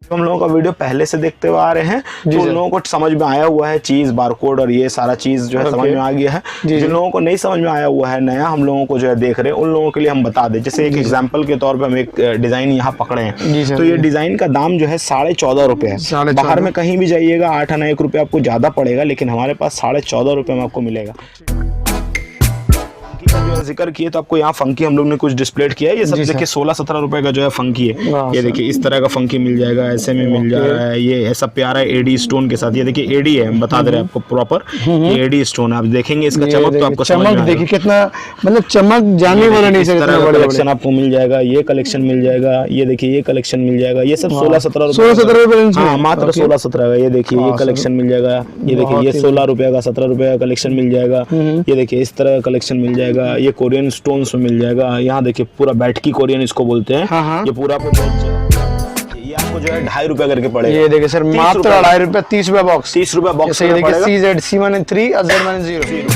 हम लोगों का वीडियो पहले से देखते हुए आ रहे हैं तो उन लोगों को समझ में आया हुआ है चीज़ बारकोड और ये सारा चीज़ जो है समझ में आ गया है। जिन लोगों को नहीं समझ में आया हुआ है नया हम लोगों को जो है देख रहे हैं उन लोगों के लिए हम बता दें। जैसे एक एग्जांपल के तौर पे हम एक डिज़ाइन यहाँ पकड़े हैं तो ये डिज़ाइन का दाम जो है 14.5 रुपये है। बाहर में कहीं भी जाइएगा 8 आना 1 रुपये आपको ज़्यादा पड़ेगा, लेकिन हमारे पास 14.5 रुपये में आपको मिलेगा। जो जिक्र किए तो आपको यहाँ फंकी हम लोग ने कुछ डिस्प्ले किया है। ये सब देखिए 16-17 रुपए का जो है फंकी है। ये देखिए इस तरह का फंकी मिल जाएगा, ऐसे में मिल जा रहा है। ये ऐसा प्यारा एडी स्टोन के साथ, ये देखिए एडी है, हम बता दे रहे हैं आपको प्रॉपर ये एडी स्टोन है। आप देखेंगे इसका चमक तो आपको चमक देखिए कितना मतलब चमक जाने वाला नहीं। इस तरह का कलेक्शन आपको मिल जाएगा, ये कलेक्शन मिल जाएगा, ये देखिए ये कलेक्शन मिल जाएगा। ये सब 16-17 रुपए, हाँ मात्र 16-17 का। ये देखिए ये कलेक्शन मिल जाएगा, ये देखिए ये 16 रुपए का 17 रुपए का कलेक्शन मिल जाएगा। ये देखिए इस तरह का कलेक्शन मिल जाएगा, ये कोरियन स्टोन्स में मिल जाएगा। यहाँ देखिए पूरा बैठकी कोरियन इसको बोलते हैं। ये पूरा ये आपको जो है 2.5 रुपए करके पड़ेगा। ये देखिए सर मात्र 2.5 रुपए 30 रुपए बॉक्स, 30 रुपए बॉक्स। ये देखिए CZ C-3 Z-0।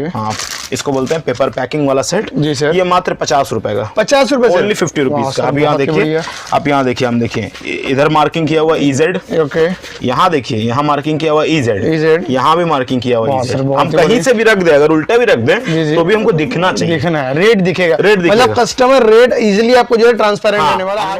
हाँ इसको बोलते हैं पेपर पैकिंग वाला सेट। जी सर। ये मात्र 50 रुपए का, 50 रुपए से ओनली 50 रुपीज का। अब यहाँ देखिए, आप यहाँ देखिए, हम देखिए इधर मार्किंग किया हुआ EZ। ओके। यहाँ देखिए यहाँ मार्किंग किया हुआ EZ, यहाँ भी मार्किंग किया हुआ EZ। हम कहीं से भी रख दे, अगर उल्टा भी रख दें तो भी हमको दिखना चाहिए, दिखना है, रेट दिखेगा, रेट दिखेगा। मतलब कस्टमर रेट इजीली आपको जो है ट्रांसपेरेंट रहने वाला।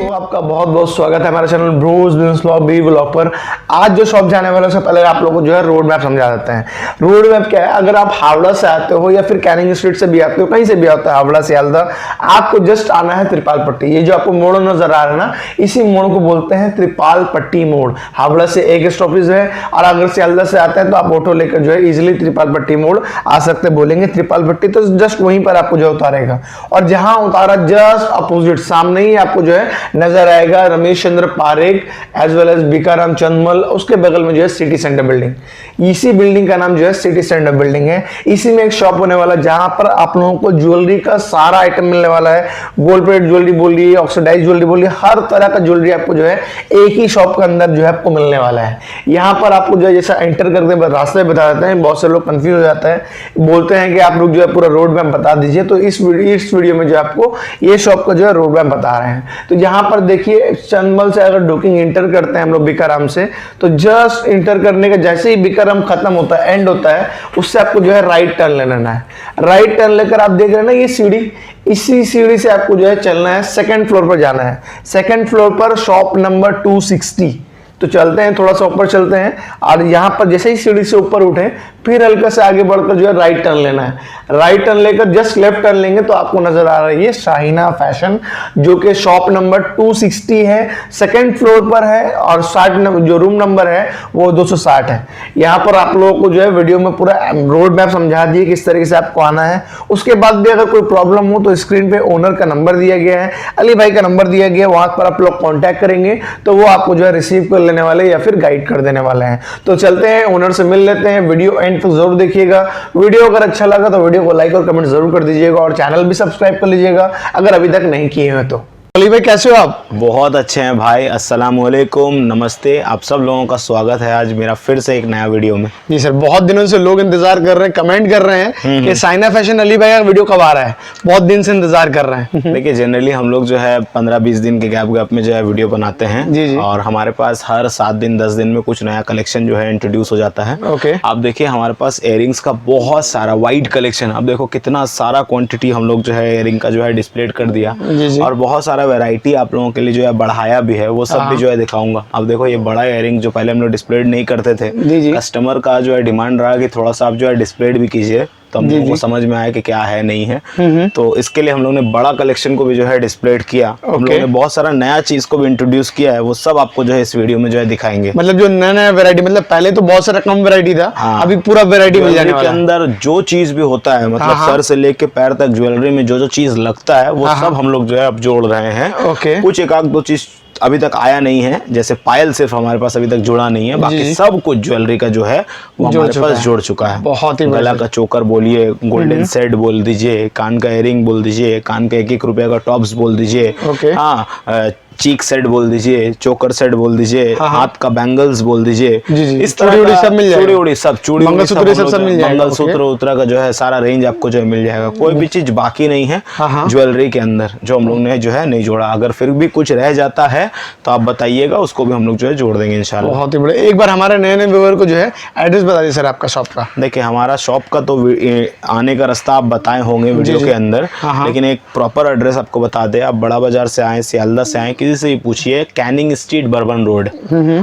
आपका बहुत बहुत स्वागत है हमारे चैनल ब्रोज बिजनेस व्लॉग पर। आज जो शॉप जाने वाले उससे पहले आप लोगों को जो है रोड मैप समझा देते हैं। रोड मैप क्या है, अगर आप हावड़ा से आते हो या फिर कैनिंग स्ट्रीट से भी आते हो, कहीं से भी आता है हावड़ा सियालदा, आपको जस्ट आना है त्रिपाल पट्टी। ये जो आपको मोड़ नजर आ रहा है ना, इसी मोड़ को बोलते हैं त्रिपाल पट्टी मोड़। हावड़ा से एक स्टॉपेज है और अगर सियालदा से आते हैं तो आप ऑटो लेकर जो है इजिली त्रिपाल पट्टी मोड़ आ सकते। बोलेंगे त्रिपाल पट्टी तो जस्ट वहीं पर आपको जो उतारेगा, और जहां उतारा जस्ट अपोजिट सामने ही आपको जो है नजर आएगा Ramesh Chandra Parekh as well as बीकाराम चंदमल। उसके बगल में जो है सिटी सेंटर बिल्डिंग, इसी बिल्डिंग का नाम जो है सिटी सेंटर बिल्डिंग है। इसी में एक शॉप होने वाला जहां पर आप लोगों को ज्वेलरी का सारा आइटम मिलने वाला है। गोल्ड प्लेट ज्वेलरी बोलिए, ऑक्सीडाइज ज्वेलरी बोलिए, हर तरह का ज्वेलरी आपको जो है एक ही शॉप के अंदर जो है आपको मिलने वाला है। यहाँ पर आपको जो है जैसा एंटर करते हैं रास्ते बता देते हैं, बहुत से लोग कंफ्यूज हो जाते हैं, बोलते हैं कि आप लोग जो है पूरा रोड मैप बता दीजिए। तो इस वीडियो में जो आपको ये शॉप का जो है रोड मैप बता रहे हैं। तो यहाँ पर देखिए चंदमल से अगर डोकिंग इंटर करते हैं हम लोग बीकाराम से, तो जस्ट इंटर करने का जैसे ही बीकाराम खत्म होता है, एंड होता है, उससे आपको जो है राइट टर्न लेना है। राइट टर्न लेकर आप देख रहे हैं ना ये सीढ़ी, इसी सीढ़ी से आपको जो है चलना है, सेकंड फ्लोर पर जाना है। सेकंड फ्लोर पर शॉप नंबर 260। तो चलते हैं, थोड़ा सा ऊपर चलते हैं, और यहाँ पर जैसे ही सीढ़ी से ऊपर उठे फिर हल्का से आगे बढ़कर जो है राइट टर्न लेना है। राइट टर्न लेकर जस्ट लेफ्ट टर्न लेंगे तो आपको नजर आ रहा है ये शाहीना फैशन, जो कि शॉप नंबर 260 है, सेकंड फ्लोर पर है, और 60 जो रूम नंबर है वो 260 है। यहाँ पर आप लोगों को जो है वीडियो में पूरा रोड मैप समझा दिए किस तरीके से आपको आना है। उसके बाद भी अगर कोई प्रॉब्लम हो तो स्क्रीन पे ओनर का नंबर दिया गया है, अली भाई का नंबर दिया गया है, वहां पर आप लोग कॉन्टैक्ट करेंगे तो वो आपको जो है रिसीव कर लेने वाले या फिर गाइड कर देने वाले हैं। तो चलते हैं, ओनर से मिल लेते हैं। वीडियो एंड तक जरूर देखिएगा। वीडियो अगर अच्छा लगा तो वीडियो को लाइक और कमेंट जरूर कर दीजिएगा, और चैनल भी सब्सक्राइब कर लीजिएगा अगर अभी तक नहीं किए हैं तो। अली भाई कैसे हो आप? बहुत अच्छे हैं भाई, अस्सलाम वालेकुम, नमस्ते। आप सब लोगों का स्वागत है आज मेरा फिर से एक नया वीडियो में। जी सर, बहुत दिनों से लोग इंतजार कर रहे हैं, कमेंट कर रहे हैं कि शाहीना फैशन अली भाई का वीडियो कब आ रहा है, बहुत दिन से इंतजार कर रहे हैं। देखिए जनरली हम लोग जो है 15-20 दिन के गैप में जो है वीडियो बनाते हैं। जी। और हमारे पास हर 7 दिन 10 दिन में कुछ नया कलेक्शन जो है इंट्रोड्यूस हो जाता है। ओके। आप देखिए हमारे पास इयरिंग्स का बहुत सारा वाइड कलेक्शन, अब देखो कितना सारा क्वांटिटी हम लोग जो है इयरिंग का जो है डिस्प्ले कर दिया। जी। और बहुत सारा वेराइटी आप लोगों के लिए जो है बढ़ाया भी है, वो सब भी जो है दिखाऊंगा। अब देखो ये बड़ा इयरिंग जो पहले हम लोग डिस्प्ले नहीं करते थे, कस्टमर का जो है डिमांड रहा कि थोड़ा सा आप जो है डिस्प्ले भी कीजिए, तो हम लोगों को समझ में आया कि क्या है नहीं है। तो इसके लिए हम लोग ने बड़ा कलेक्शन को भी जो है डिस्प्ले किया। हम लोगों ने बहुत सारा नया चीज को भी इंट्रोड्यूस किया है, वो सब आपको जो है इस वीडियो में जो है दिखाएंगे। मतलब जो नया नया वैरायटी, मतलब पहले तो बहुत सारा कम वैरायटी था, अभी पूरा वैरायटी मिल जाने वाला है। के अंदर जो चीज भी होता है, मतलब सर से लेके पैर तक ज्वेलरी में जो जो चीज लगता है वो सब हम लोग जो है अब जोड़ रहे हैं। कुछ एक आध दो चीज अभी तक आया नहीं है, जैसे पायल सिर्फ हमारे पास अभी तक जुड़ा नहीं है, बाकी सब कुछ ज्वेलरी का जो है वो हमारे पास जुड़ चुका है। बहुत ही गला का चोकर बोलिए, गोल्डन सेट बोल दीजिए, कान का इयरिंग बोल दीजिए, कान का 1-1 रुपए का टॉप्स बोल दीजिए, हाँ चीक सेट बोल दीजिए, चोकर सेट बोल दीजिए, हाथ का बैंगल्स बोल दीजिए, इस तरह का सब मिल जाएगा। चूड़ी सब, चूड़ी मंगलसूत्र सब मिल जाएगा। मंगलसूत्र उतरा का जो है सारा रेंज आपको जो है मिल जाएगा। कोई भी चीज बाकी नहीं है ज्वेलरी के अंदर जो हम लोग ने जो है नहीं जोड़ा। अगर फिर भी कुछ रह जाता है तो आप बताइएगा, उसको भी हम लोग जो है जोड़ देंगे इंशाल्लाह। बहुत ही बढ़िया। एक बार हमारे नए नए व्यूअर को जो है एड्रेस बता दीजिए सर आपका शॉप का। देखिए हमारा शॉप का तो आने का रास्ता आप बताए होंगे वीडियो के अंदर, लेकिन एक प्रॉपर एड्रेस आपको बता दे। आप बड़ा बाजार से आए, सियालदा से आए, किसी से भी पूछिए, कैनिंग स्ट्रीट बर्बन रोड,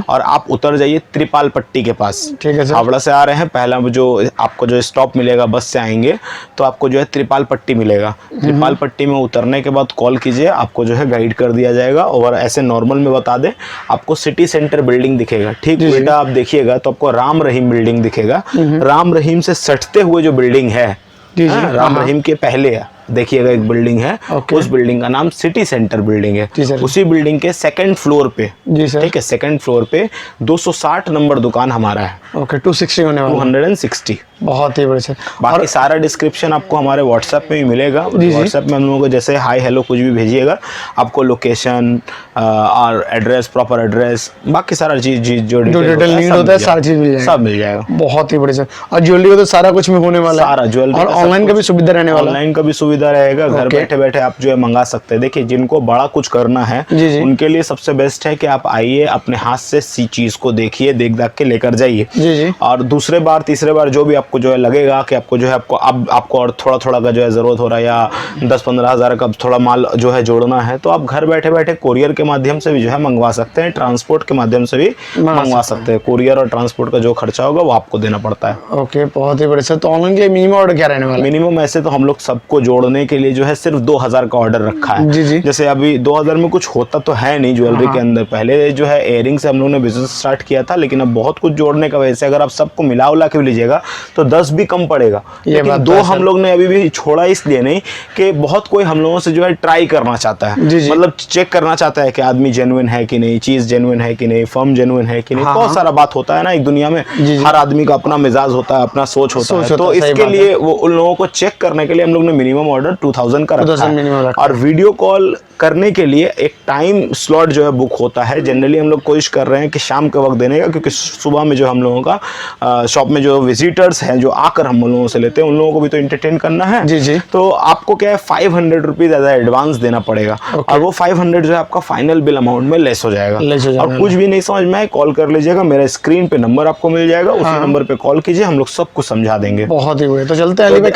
और आप उतर जाइए त्रिपाल पट्टी के पास। ठीक है सर। हावड़ा से आ रहे हैं, पहला जो आपको जो स्टॉप मिलेगा बस से आएंगे तो आपको जो है त्रिपाल पट्टी मिलेगा। त्रिपाल पट्टी में उतरने के बाद कॉल कीजिए, आपको जो है गाइड कर दिया जाएगा। और ऐसे नॉर्मल में बता दें, आपको सिटी सेंटर बिल्डिंग दिखेगा, ठीक बेटा आप देखिएगा तो आपको राम रहीम बिल्डिंग दिखेगा। राम रहीम से सटते हुए जो बिल्डिंग है, राम रहीम के पहले देखिएगा एक बिल्डिंग है, उस बिल्डिंग का नाम सिटी सेंटर बिल्डिंग है। उसी बिल्डिंग के सेकंड फ्लोर पे, ठीक है, सेकंड फ्लोर पे 260 नंबर दुकान हमारा है। ओके, 260 होने वाला, 260। बहुत ही बढ़िया। बाकी सारा डिस्क्रिप्शन आपको हमारे व्हाट्सएप में भी मिलेगा। व्हाट्सएप में हम लोगों को जैसे हाई हेलो कुछ भी भेजिएगा, आपको लोकेशन और एड्रेस, प्रॉपर एड्रेस, बाकी सारा चीज जो डिटेल नीड होता है सारी चीज मिल जाएगा, सब मिल जाएगा। बहुत ही बढ़िया। और ज्वेलरी का तो सारा कुछ में होने वाला है, सारा ज्वेलरी और ऑनलाइन का भी सुविधा रहने वाला है। ऑनलाइन का भी सुविधा रहेगा, घर बैठे बैठे आप जो है मंगा सकते हैं। देखिए जिनको बड़ा कुछ करना है उनके लिए सबसे बेस्ट है कि आप आइए, अपने हाथ से सी चीज को देखिए, देख दाख के लेकर जाइए। और दूसरे बार तीसरे बार जो भी आपको जो है लगेगा कि आपको जो है आपको और थोड़ा थोड़ा का जो है जरूरत हो रहा है, या 10-15 हज़ार का थोड़ा माल जो है जोड़ना है, तो आप घर बैठे बैठे कोरियर के माध्यम से भी जो है मंगवा सकते हैं, ट्रांसपोर्ट के माध्यम से भी मंगवा सकते हैं। कोरियर और ट्रांसपोर्ट का जो खर्चा होगा वो आपको देना पड़ता है। ओके, बहुत ही बढ़िया। तो ऑनलाइन के मिनिमम ऑर्डर क्या रहने वाला है? मिनिमम ऐसे तो हम लोग सबको जोड़ने के लिए जो है सिर्फ 2000 का ऑर्डर रखा है। जैसे अभी 2000 में कुछ होता तो है नहीं ज्वेलरी के अंदर। पहले जो है इयरिंग से हम लोगों ने बिजनेस स्टार्ट किया था, लेकिन अब बहुत कुछ जोड़ने का वजह से अगर आप सबको मिला उला के लीजिएगा तो 10 भी कम पड़ेगा। लेकिन 2 हम लोग ने अभी भी छोड़ा इसलिए नहीं कि बहुत कोई हम लोगों से जो है ट्राई करना चाहता है, मतलब चेक करना चाहता है कि आदमी जेन्युइन है कि नहीं, चीज जेन्युइन है कि नहीं, फर्म जेन्युइन है कि नहीं। बहुत सारा बात होता है ना एक दुनिया में, हर आदमी का अपना मिजाज होता है, अपना सोच होता है। तो इसके लिए वो उन लोगों को चेक करने के लिए हम लोग ने मिनिमम ऑर्डर 2000 का रखा है। और वीडियो कॉल करने के लिए एक टाइम स्लॉट जो है बुक होता है। जनरली हम लोग कोशिश कर रहे हैं कि शाम के वक्त देने का, क्योंकि सुबह में जो हम लोगों का शॉप में जो विजिटर्स हैं जो आकर हम लोगों से लेते हैं, उन लोगों को भी तो एंटरटेन करना है। तो आपको क्या है 500 रुपीज एज एडवांस देना पड़ेगा, और वो 500 जो है आपका फाइनल बिल अमाउंट में लेस हो जाएगा। और कुछ भी नहीं समझ में आए कॉल कर लीजिएगा, मेरा स्क्रीन पे नंबर आपको मिल जाएगा, उसी नंबर पे कॉल कीजिए, हम लोग सब कुछ समझा देंगे। बहुत ही बढ़िया। तो चलते हैं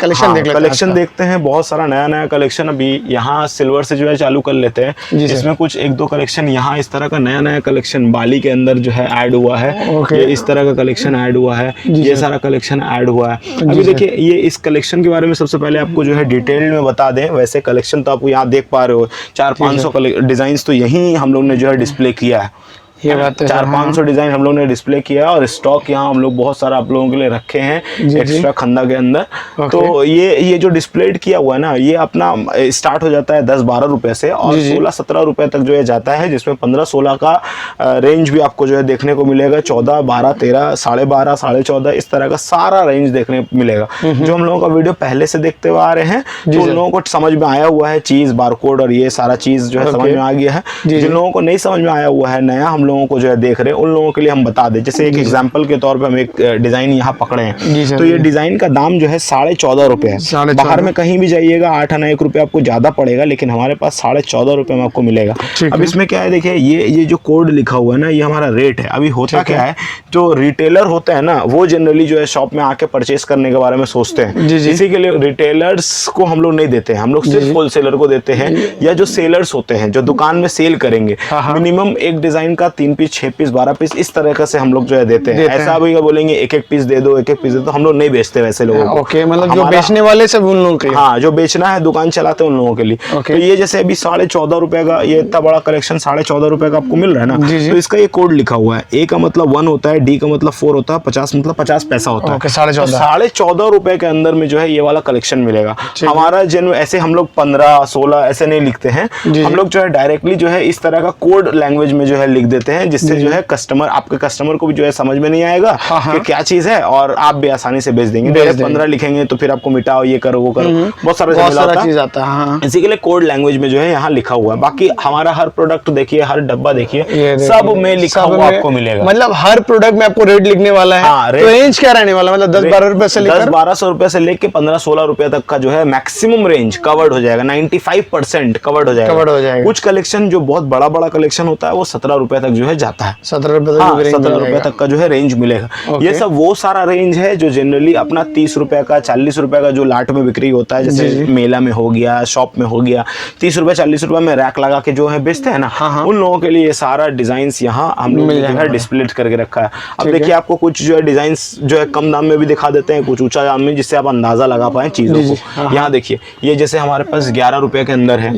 कलेक्शन देखते हैं। बहुत सारा नया नया कलेक्शन अभी यहाँ सिल्वर से जो है चालू कर लेते हैं। इसमें कुछ 1-2 कलेक्शन यहाँ इस तरह का नया नया कलेक्शन बाली के अंदर जो है ऐड हुआ है। ये इस तरह का कलेक्शन ऐड हुआ है, ये सारा कलेक्शन ऐड हुआ है। अभी देखिए ये इस कलेक्शन के बारे में सबसे पहले आपको जो है डिटेल में बता दें। वैसे कलेक्शन तो आप यहाँ देख पा रहे हो, 400-500 डिजाइन तो यही हम लोग ने जो है डिस्प्ले किया है। ये बात 400-500 डिजाइन हम लोग ने डिस्प्ले किया है, और स्टॉक यहाँ हम लोग बहुत सारा आप लोगों के लिए रखे हैं एक्स्ट्रा खंदा के अंदर। तो ये जो डिस्प्लेड किया हुआ है ना, ये अपना स्टार्ट हो जाता है 10-12 रुपए से, और 16-17 रुपए तक जो है जाता है, जिसमें 15-16 का रेंज भी आपको जो है देखने को मिलेगा। 14, 12, 13, 12.5, 14.5 इस तरह का सारा रेंज देखने को मिलेगा। जो हम लोगों का वीडियो पहले से देखते हुए आ रहे हैं, तो उन लोगों को समझ में आया हुआ है चीज, बारकोड और ये सारा चीज जो है समझ में आ गया है। जिन लोगों को नहीं समझ में आया हुआ है नया लोगों को जो है देख रहे हैं, उन लोगों के लिए हम बता दें। जैसे एक एग्जांपल के तौर पे हम एक डिजाइन यहाँ पकड़े हैं, तो ये डिजाइन का दाम जो है 14.5 रुपए है। बाहर में कहीं भी जाइएगा 8 आना 1 रुपया आपको ज्यादा पड़ेगा, लेकिन हमारे पास 14.5 रुपए में आपको मिलेगा। अब इसमें क्या है, देखिए ये जो कोड लिखा हुआ है ना, ये हमारा रेट है। अभी होता क्या है, जो रिटेलर होते हैं ना, वो जनरली जो है शॉप में आके परचेस करने के बारे में सोचते हैं। इसी के लिए रिटेलर्स को हम लोग नहीं देते हैं, हम लोग सिर्फ होलसेलर को देते हैं, या जो सेलर्स होते हैं जो दुकान में सेल करेंगे। मिनिमम एक डिजाइन का 3 पीस, 6 पीस, 12 पीस, इस तरह का से हम लोग जो है देते हैं। ऐसा भी बोलेंगे एक एक पीस दे दो, एक एक पीस दे दो, हम लोग नहीं बेचते वैसे लोगों को। ओके, मतलब जो बेचने वाले सब उन लोगों के लिए। हाँ, जो बेचना है, दुकान चलाते हैं उन लोगों के लिए। तो ये जैसे अभी 14.5 रुपए का ये इतना बड़ा कलेक्शन 14.5 रुपए का आपको मिल रहा है ना, तो इसका ये कोड लिखा हुआ है। ए का मतलब 1 होता है, डी का मतलब 4 होता है, 50 मतलब 50 पैसा होता है। 14.5 रुपए के अंदर में जो है ये वाला कलेक्शन मिलेगा। हमारा जन ऐसे हम लोग 15, 16 ऐसे नहीं लिखते हैं, हम लोग जो है डायरेक्टली जो है इस तरह का कोड लैंग्वेज में जो है लिख देते हैं, जिससे जो है आपके कस्टमर को भी जो है समझ में नहीं आएगा कि क्या चीज है, और आप भी आसानी से बेच देंगे। 15 लिखेंगे तो फिर आपको मिटाओ, ये करो, वो करो, बहुत सारा चीज आता है। इसी के लिए कोड लैंग्वेज में जो है यहाँ लिखा हुआ है। बाकी हमारा हर प्रोडक्ट देखिए, हर डब्बा देखिए, सब में लिखा हुआ आपको मिलेगा। मतलब हर प्रोडक्ट में आपको रेट लिखने वाला है। तो रेंज क्या रहने वाला, मतलब 10-12 रुपए से लेकर 10-1200 रुपए से लेकर 15-16 रुपए तक का जो है मैक्सिमम रेंज कवर्ड हो जाएगा। 95% कवर्ड हो जाएगा। कुछ कलेक्शन जो बहुत बड़ा बड़ा कलेक्शन होता है वो 17 रुपए तक जो है जाता है। 17 रुपए तक का जो है रेंज मिलेगा। ये सब वो सारा रेंज है जो जनरली अपना 30 रुपए का, 40 रुपए का जो लाट में बिक्री होता है, जैसे मेला में हो गया, शॉप में हो गया, 30 रुपए 40 रुपए में रैक लगा के जो है बेचते हैं ना, उन लोगों के लिए ये सारा डिजाइन यहाँ हम लोग जो है डिस्प्ले करके रखा है। अब देखिए, आपको कुछ जो है डिजाइन जो है कम दाम में भी दिखा देते हैं, कुछ ऊंचा दाम में, जिससे आप अंदाजा लगा पाए चीजों को। यहाँ देखिए, ये जैसे हमारे पास 11 रुपए के अंदर है,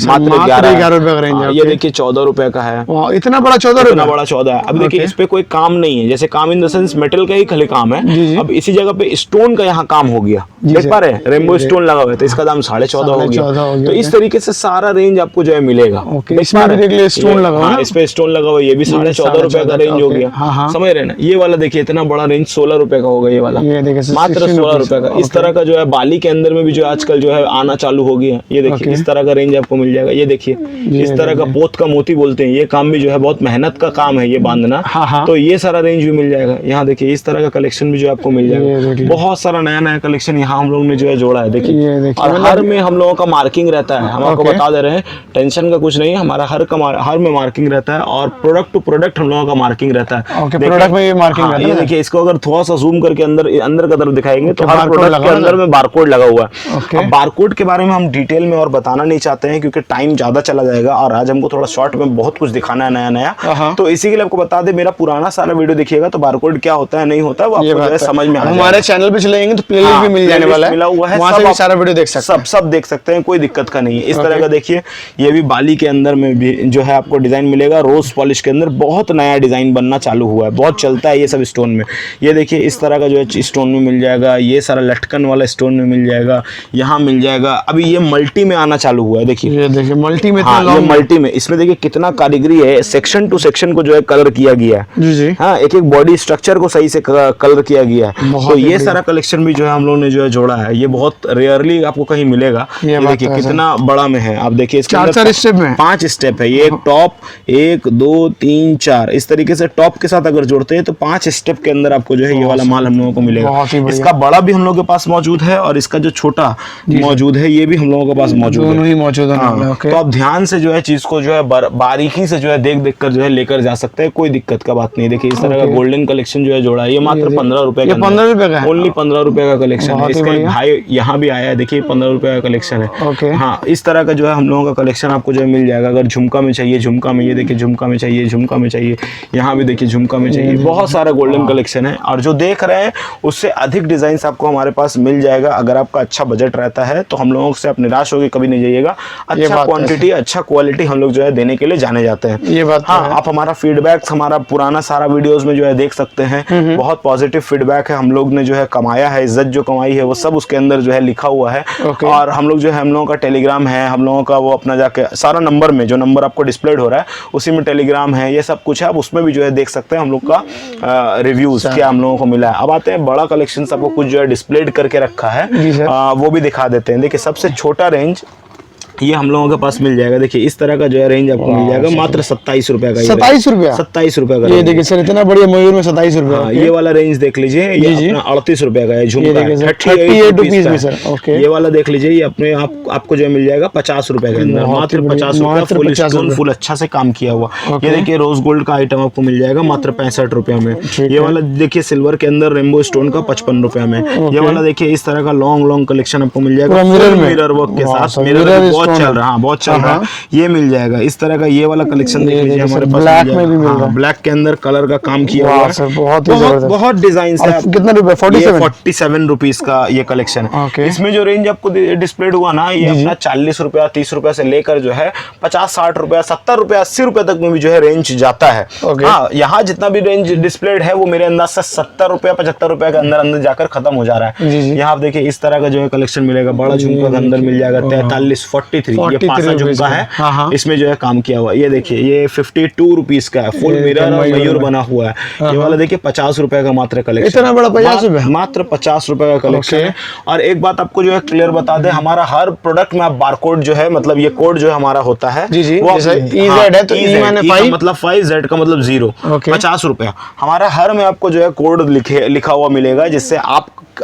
मात्र 11 रुपए का रेंज है। ये देखिए 14 रुपए का है। इतना बड़ा 14 है। अब देखिए, इस पे कोई काम नहीं है, जैसे काम इन द सेंस मेटल का ही खाली काम है। अब इसी जगह पे स्टोन का यहाँ काम हो गया, देख पा रहे हैं, रेनबो स्टोन लगा हुआ है, तो इसका दाम 14.5 हो गया। तो इस तरीके से सारा रेंज आपको जो है मिलेगा। इसमें भी देख लीजिए स्टोन लगा हुआ है, इस पे स्टोन लगा हुआ है, ये भी 14.5 रुपए का रेंज हो गया। समझ रहे ना? ये वाला देखिए, इतना बड़ा रेंज 16 रुपए का होगा, ये वाला मात्र 16 रुपए का। इस तरह का जो है बाली के अंदर में भी जो आजकल जो है आना चालू हो गया। ये देखिए, इस तरह का रेंज आपको मिल जाएगा। ये देखिए, इस तरह का पोत का मोती बोलते हैं, ये काम भी जो है बहुत मेहनत का काम है, ये बांधना। तो ये सारा रेंज भी मिल जाएगा। यहाँ देखिए, इस तरह का कलेक्शन भी जो आपको मिल जाएगा। बहुत सारा नया नया कलेक्शन यहाँ हम लोग ने जो है जोड़ा है। देखिए, और हर में हम लोगों का मार्किंग रहता है। हम आपको बता दे रहे हैं, टेंशन का कुछ नहीं है, हमारा हर में मार्किंग रहता है, और प्रोडक्ट टू प्रोडक्ट हम लोगों का मार्किंग रहता है। प्रोडक्ट में मार्किंग रहता है। ये देखिए, इसको अगर थोड़ा सा जूम करके अंदर का तरफ दिखाएंगे तो हर प्रोडक्ट के अंदर में बारकोड लगा हुआ है। अब बारकोड के बारे में हम डिटेल में और बताना नहीं चाहते हैं, क्योंकि टाइम ज्यादा चला जाएगा, और आज हमको थोड़ा शॉर्ट में बहुत कुछ दिखाना है नया। तो इसी के लिए आपको बता दे, मेरा पुराना सारा वीडियो देखिएगा तो बारकोड क्या होता है, नहीं होता है, वो आपको समझ में आ जाएगा। हमारे चैनल पे चलेंगे तो प्लेलिस्ट भी मिल जाने वाला है, मिला हुआ है, वहां से भी सारा वीडियो देख सकते हैं। सब देख सकते हैं, कोई दिक्कत का नहीं है। इस तरह का देखिए, ये भी बाली के अंदर में भी जो है आपको डिजाइन मिलेगा। रोज पॉलिश के अंदर बहुत नया डिजाइन बनना चालू हुआ है, बहुत चलता है ये सब स्टोन में। ये देखिए, इस तरह का जो है स्टोन में मिल जाएगा। ये सारा लटकन वाला स्टोन में मिल जाएगा, यहाँ मिल जाएगा। अभी ये मल्टी में आना चालू हुआ है। देखिए, ये देखिए मल्टी में, ये मल्टी में, इसमें देखिए कितना कारीगरी है। सेक्शन टू सेक्शन को जो है कलर किया गया है। हाँ, एक एक बॉडी स्ट्रक्चर को सही से कलर किया गया है। तो ये सारा कलेक्शन भी जो है हम लोग ने जो है जोड़ा है। ये बहुत रेयरली आपको कहीं मिलेगा। ये देखिए कितना बड़ा में है। आप देखिए, इसके अंदर 5 स्टेप है। ये एक टॉप, 1 2 3 4, इस तरीके से टॉप के साथ अगर जोड़ते हैं तो 5 स्टेप के अंदर आपको जो है ये वाला माल हम लोगों को मिलेगा। इसका बड़ा भी हम लोगों के पास मौजूद है, और इसका जो छोटा मौजूद है, ये भी हम लोगों के पास मौजूद है। दोनों ही मौजूद है। तो आप ध्यान से जो है चीज को जो है बारीकी से जो है देख कर जो है लेकर जा सकते हैं, कोई दिक्कत का बात नहीं। देखिए, इस तरह का गोल्डन कलेक्शन जो है जोड़ा है, ये मात्र 15 रुपए का, 15 रुपए का, ओनली 15 रुपए का कलेक्शन है। इसका भाई यहाँ भी आया है, देखिए 15 रुपए का कलेक्शन है। हाँ, इस तरह का जो है हम लोगों का कलेक्शन आपको जो है मिल जाएगा। अगर झुमका में चाहिए, झुमका में, ये देखिए झुमका में चाहिए, झुमका में चाहिए, यहाँ भी देखिए झुमका में चाहिए। बहुत सारा गोल्डन कलेक्शन है, और जो देख रहे हैं उससे अधिक डिजाइन आपको हमारे पास मिल जाएगा। अगर आपका अच्छा बजट रहता है तो हम लोगों से आप निराश होकर कभी नहीं जाइएगा। अच्छा क्वांटिटी, अच्छा क्वालिटी हम लोग जो है देने के लिए जाने जाते हैं। ये बात हाँ, आप हमारा फीडबैक, हमारा पुराना सारा वीडियोस में जो है देख सकते हैं। बहुत पॉजिटिव फीडबैक है। हम लोग ने जो है कमाया है, इज्जत जो कमाई है वो सब उसके अंदर जो है लिखा हुआ है। और हम लोग जो है, हम लोगों का टेलीग्राम है, हम लोगों का वो अपना जाके सारा नंबर में, जो नंबर आपको डिस्प्लेड हो रहा है उसी में टेलीग्राम है, ये सब कुछ है। आप उसमें भी जो है देख सकते हैं हम लोग का रिव्यूज क्या हम लोगों को मिला है। अब आते हैं बड़ा कलेक्शन, आपको कुछ जो है डिस्प्लेड करके रखा है, वो भी दिखा देते हैं। देखिए, सबसे छोटा रेंज ये हम लोगों के पास मिल जाएगा। देखिए, इस तरह का जो है रेंज आपको मिल जाएगा मात्र 27 रुपए का। 27 रुपया, 27 रुपए का। ये देखिए सर, इतना बढ़िया मयूर में 27 रुपए। ये वाला रेंज देख लीजिए, ये अपना 38 रुपए का है। झुमका 38 रुपीस में सर। ये वाला देख लीजिए, ये अपने आपको जो मिल जाएगा 50 रुपए के अंदर, मात्र 50 रुपए, फुल स्टोन, फुल अच्छा से काम किया हुआ। ये देखिए, रोज गोल्ड का आइटम आपको मिल जाएगा मात्र 65 रुपए में। ये वाला देखिए, सिल्वर के अंदर रेनबो स्टोन का 55 रुपए में। ये वाला देखिए, इस तरह का लॉन्ग कलेक्शन आपको मिल जाएगा मिरर वर्क के साथ। मिरर बहुत बहुत चल रहा है, बहुत चल रहा है, ये मिल जाएगा। इस तरह का ये वाला कलेक्शन देख लीजिए हमारे पास, ब्लैक में भी मिल रहा है, ब्लैक के अंदर कलर का काम किया हुआ है, बहुत डिजाइन है। कितने रुपए? 47 रुपीज का ये कलेक्शन है। इसमें जो रेंज आपको डिस्प्लेड हुआ ना, ये अपना 40 रुपया 30 रुपया से लेकर जो है 50-60 रुपया 70 रुपया 80 रुपया तक में भी जो है रेंज जाता है। हाँ, यहाँ जितना भी रेंज डिस्प्लेड है वो मेरे अंदाज से 70 रुपया 75 रुपया के अंदर अंदर जाकर खत्म हो जा रहा है। यहाँ आप देखिए इस तरह का जो है कलेक्शन मिलेगा, बड़ा झुमका के अंदर मिल जाएगा 43 ये 5 झुमका है, इसमें जो है काम किया हुआ है। ये देखिए ये 52 रुपीज का है, फुल मिरर और मयूर बना हुआ है। ये वाला देखिए 50 रुपए का मात्र कलेक्शन, इतना बड़ा 50 रुपए, मात्र 50 रुपए का कलेक्शन है। और एक बात आपको जो है क्लियर बता दें, हमारा हर प्रोडक्ट में आप बारकोड जो है, मतलब ये कोड जो हमारा होता है वो EZ है तो E माने 5 मतलब 5, Z का मतलब 0, 50 रुपया। हमारा हर में आपको जो है कोड लिखा हुआ मिलेगा, जिससे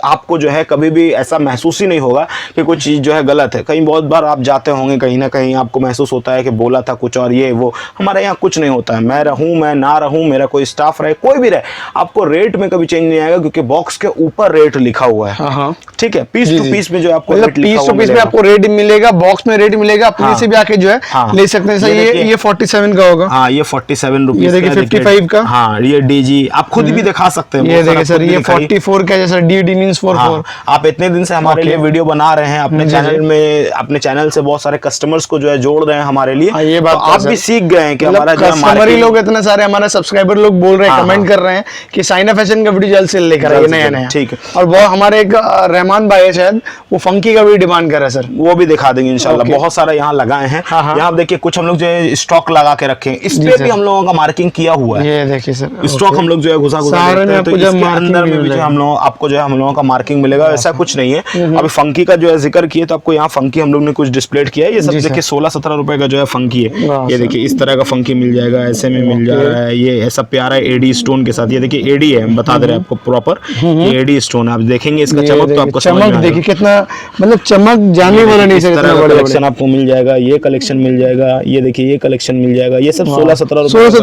आपको जो है कभी भी ऐसा महसूस ही नहीं होगा कि कोई चीज़ जो है गलत है। कहीं बहुत बार आप जाते होंगे, कहीं ना कहीं आपको महसूस होता है कि बोला था कुछ और ये वो, हमारे यहाँ कुछ नहीं होता है। मैं रहूँ मैं ना रहूँ, मेरा कोई स्टाफ रहे, कोई भी रहे, आपको रेट में कभी चेंज नहीं आएगा, क्योंकि बॉक्स के ऊपर रेट लिखा हुआ है। ठीक है, पीस टू पीस में जो आपको पीस टू पीस में आपको रेट मिलेगा, बॉक्स में रेट मिलेगा, अपने से भी आके जो है ले सकते हैं। ये 47 का होगा। हाँ, ये 47 रुपीज। ये देखिए 55 का। हाँ, ये DG आप खुद भी दिखा सकते हैं। ये देखिए सर, ये 44 का, जैसा DD मींस 44। आप इतने दिन से हमारे लिए वीडियो बना रहे हैं, अपने चैनल में, अपने चैनल से बहुत सारे कस्टमर्स को जो है जोड़ रहे हैं हमारे लिए। ये बात आप भी सीख गए हैं कि हमारा जो कस्टमर ही लोग इतने सारे हमारे सब्सक्राइबर लोग बोल रहे हैं, कमेंट कर रहे हैं कि साइना फैशन का वीडियो जल्द से लेकर आइए नया। ठीक है। और वो हमारे एक रहमान भाई है शायद, वो फंकी का भी डिमांड कर रहे हैं सर, वो भी दिखा देंगे इंशाल्लाह। बहुत सारा यहाँ लगाए हैं। यहाँ देखिए कुछ हम लोग जो है स्टॉक लगा के रखे हैं, इस पे भी हम लोगों का मार्किंग किया हुआ है। ये देखिए सर, स्टॉक हम लोग जो है घुसा तो इसके अंदर में भी जो हम लोग आपको जो है हम लोगों का मार्किंग मिलेगा। ऐसा कुछ नहीं है। अभी फंकी का जो है जिक्र किए तो आपको यहाँ फंकी हम लोग ने कुछ डिस्प्लेड किया है। ये सब देखिए 16-17 रुपए का जो है फंकी है। ये देखिए इस तरह का फंकी मिल जाएगा, ऐसे में मिल जा रहा है। ये ऐसा प्यारा एडी स्टोन के साथ, ये देखिए एडी है, हम बता दे रहे हैं आपको प्रॉपर, ये एडी स्टोन। आप देखेंगे इसका चमक तो आपको समझ में आएगा। देखिए कितना मतलब चमक जाने वाला नहीं सर, इतना बड़ा कलेक्शन आपको मिल जाएगा। ये कलेक्शन मिल जाएगा, ये देखिए ये कलेक्शन मिल जाएगा। ये सब 16-17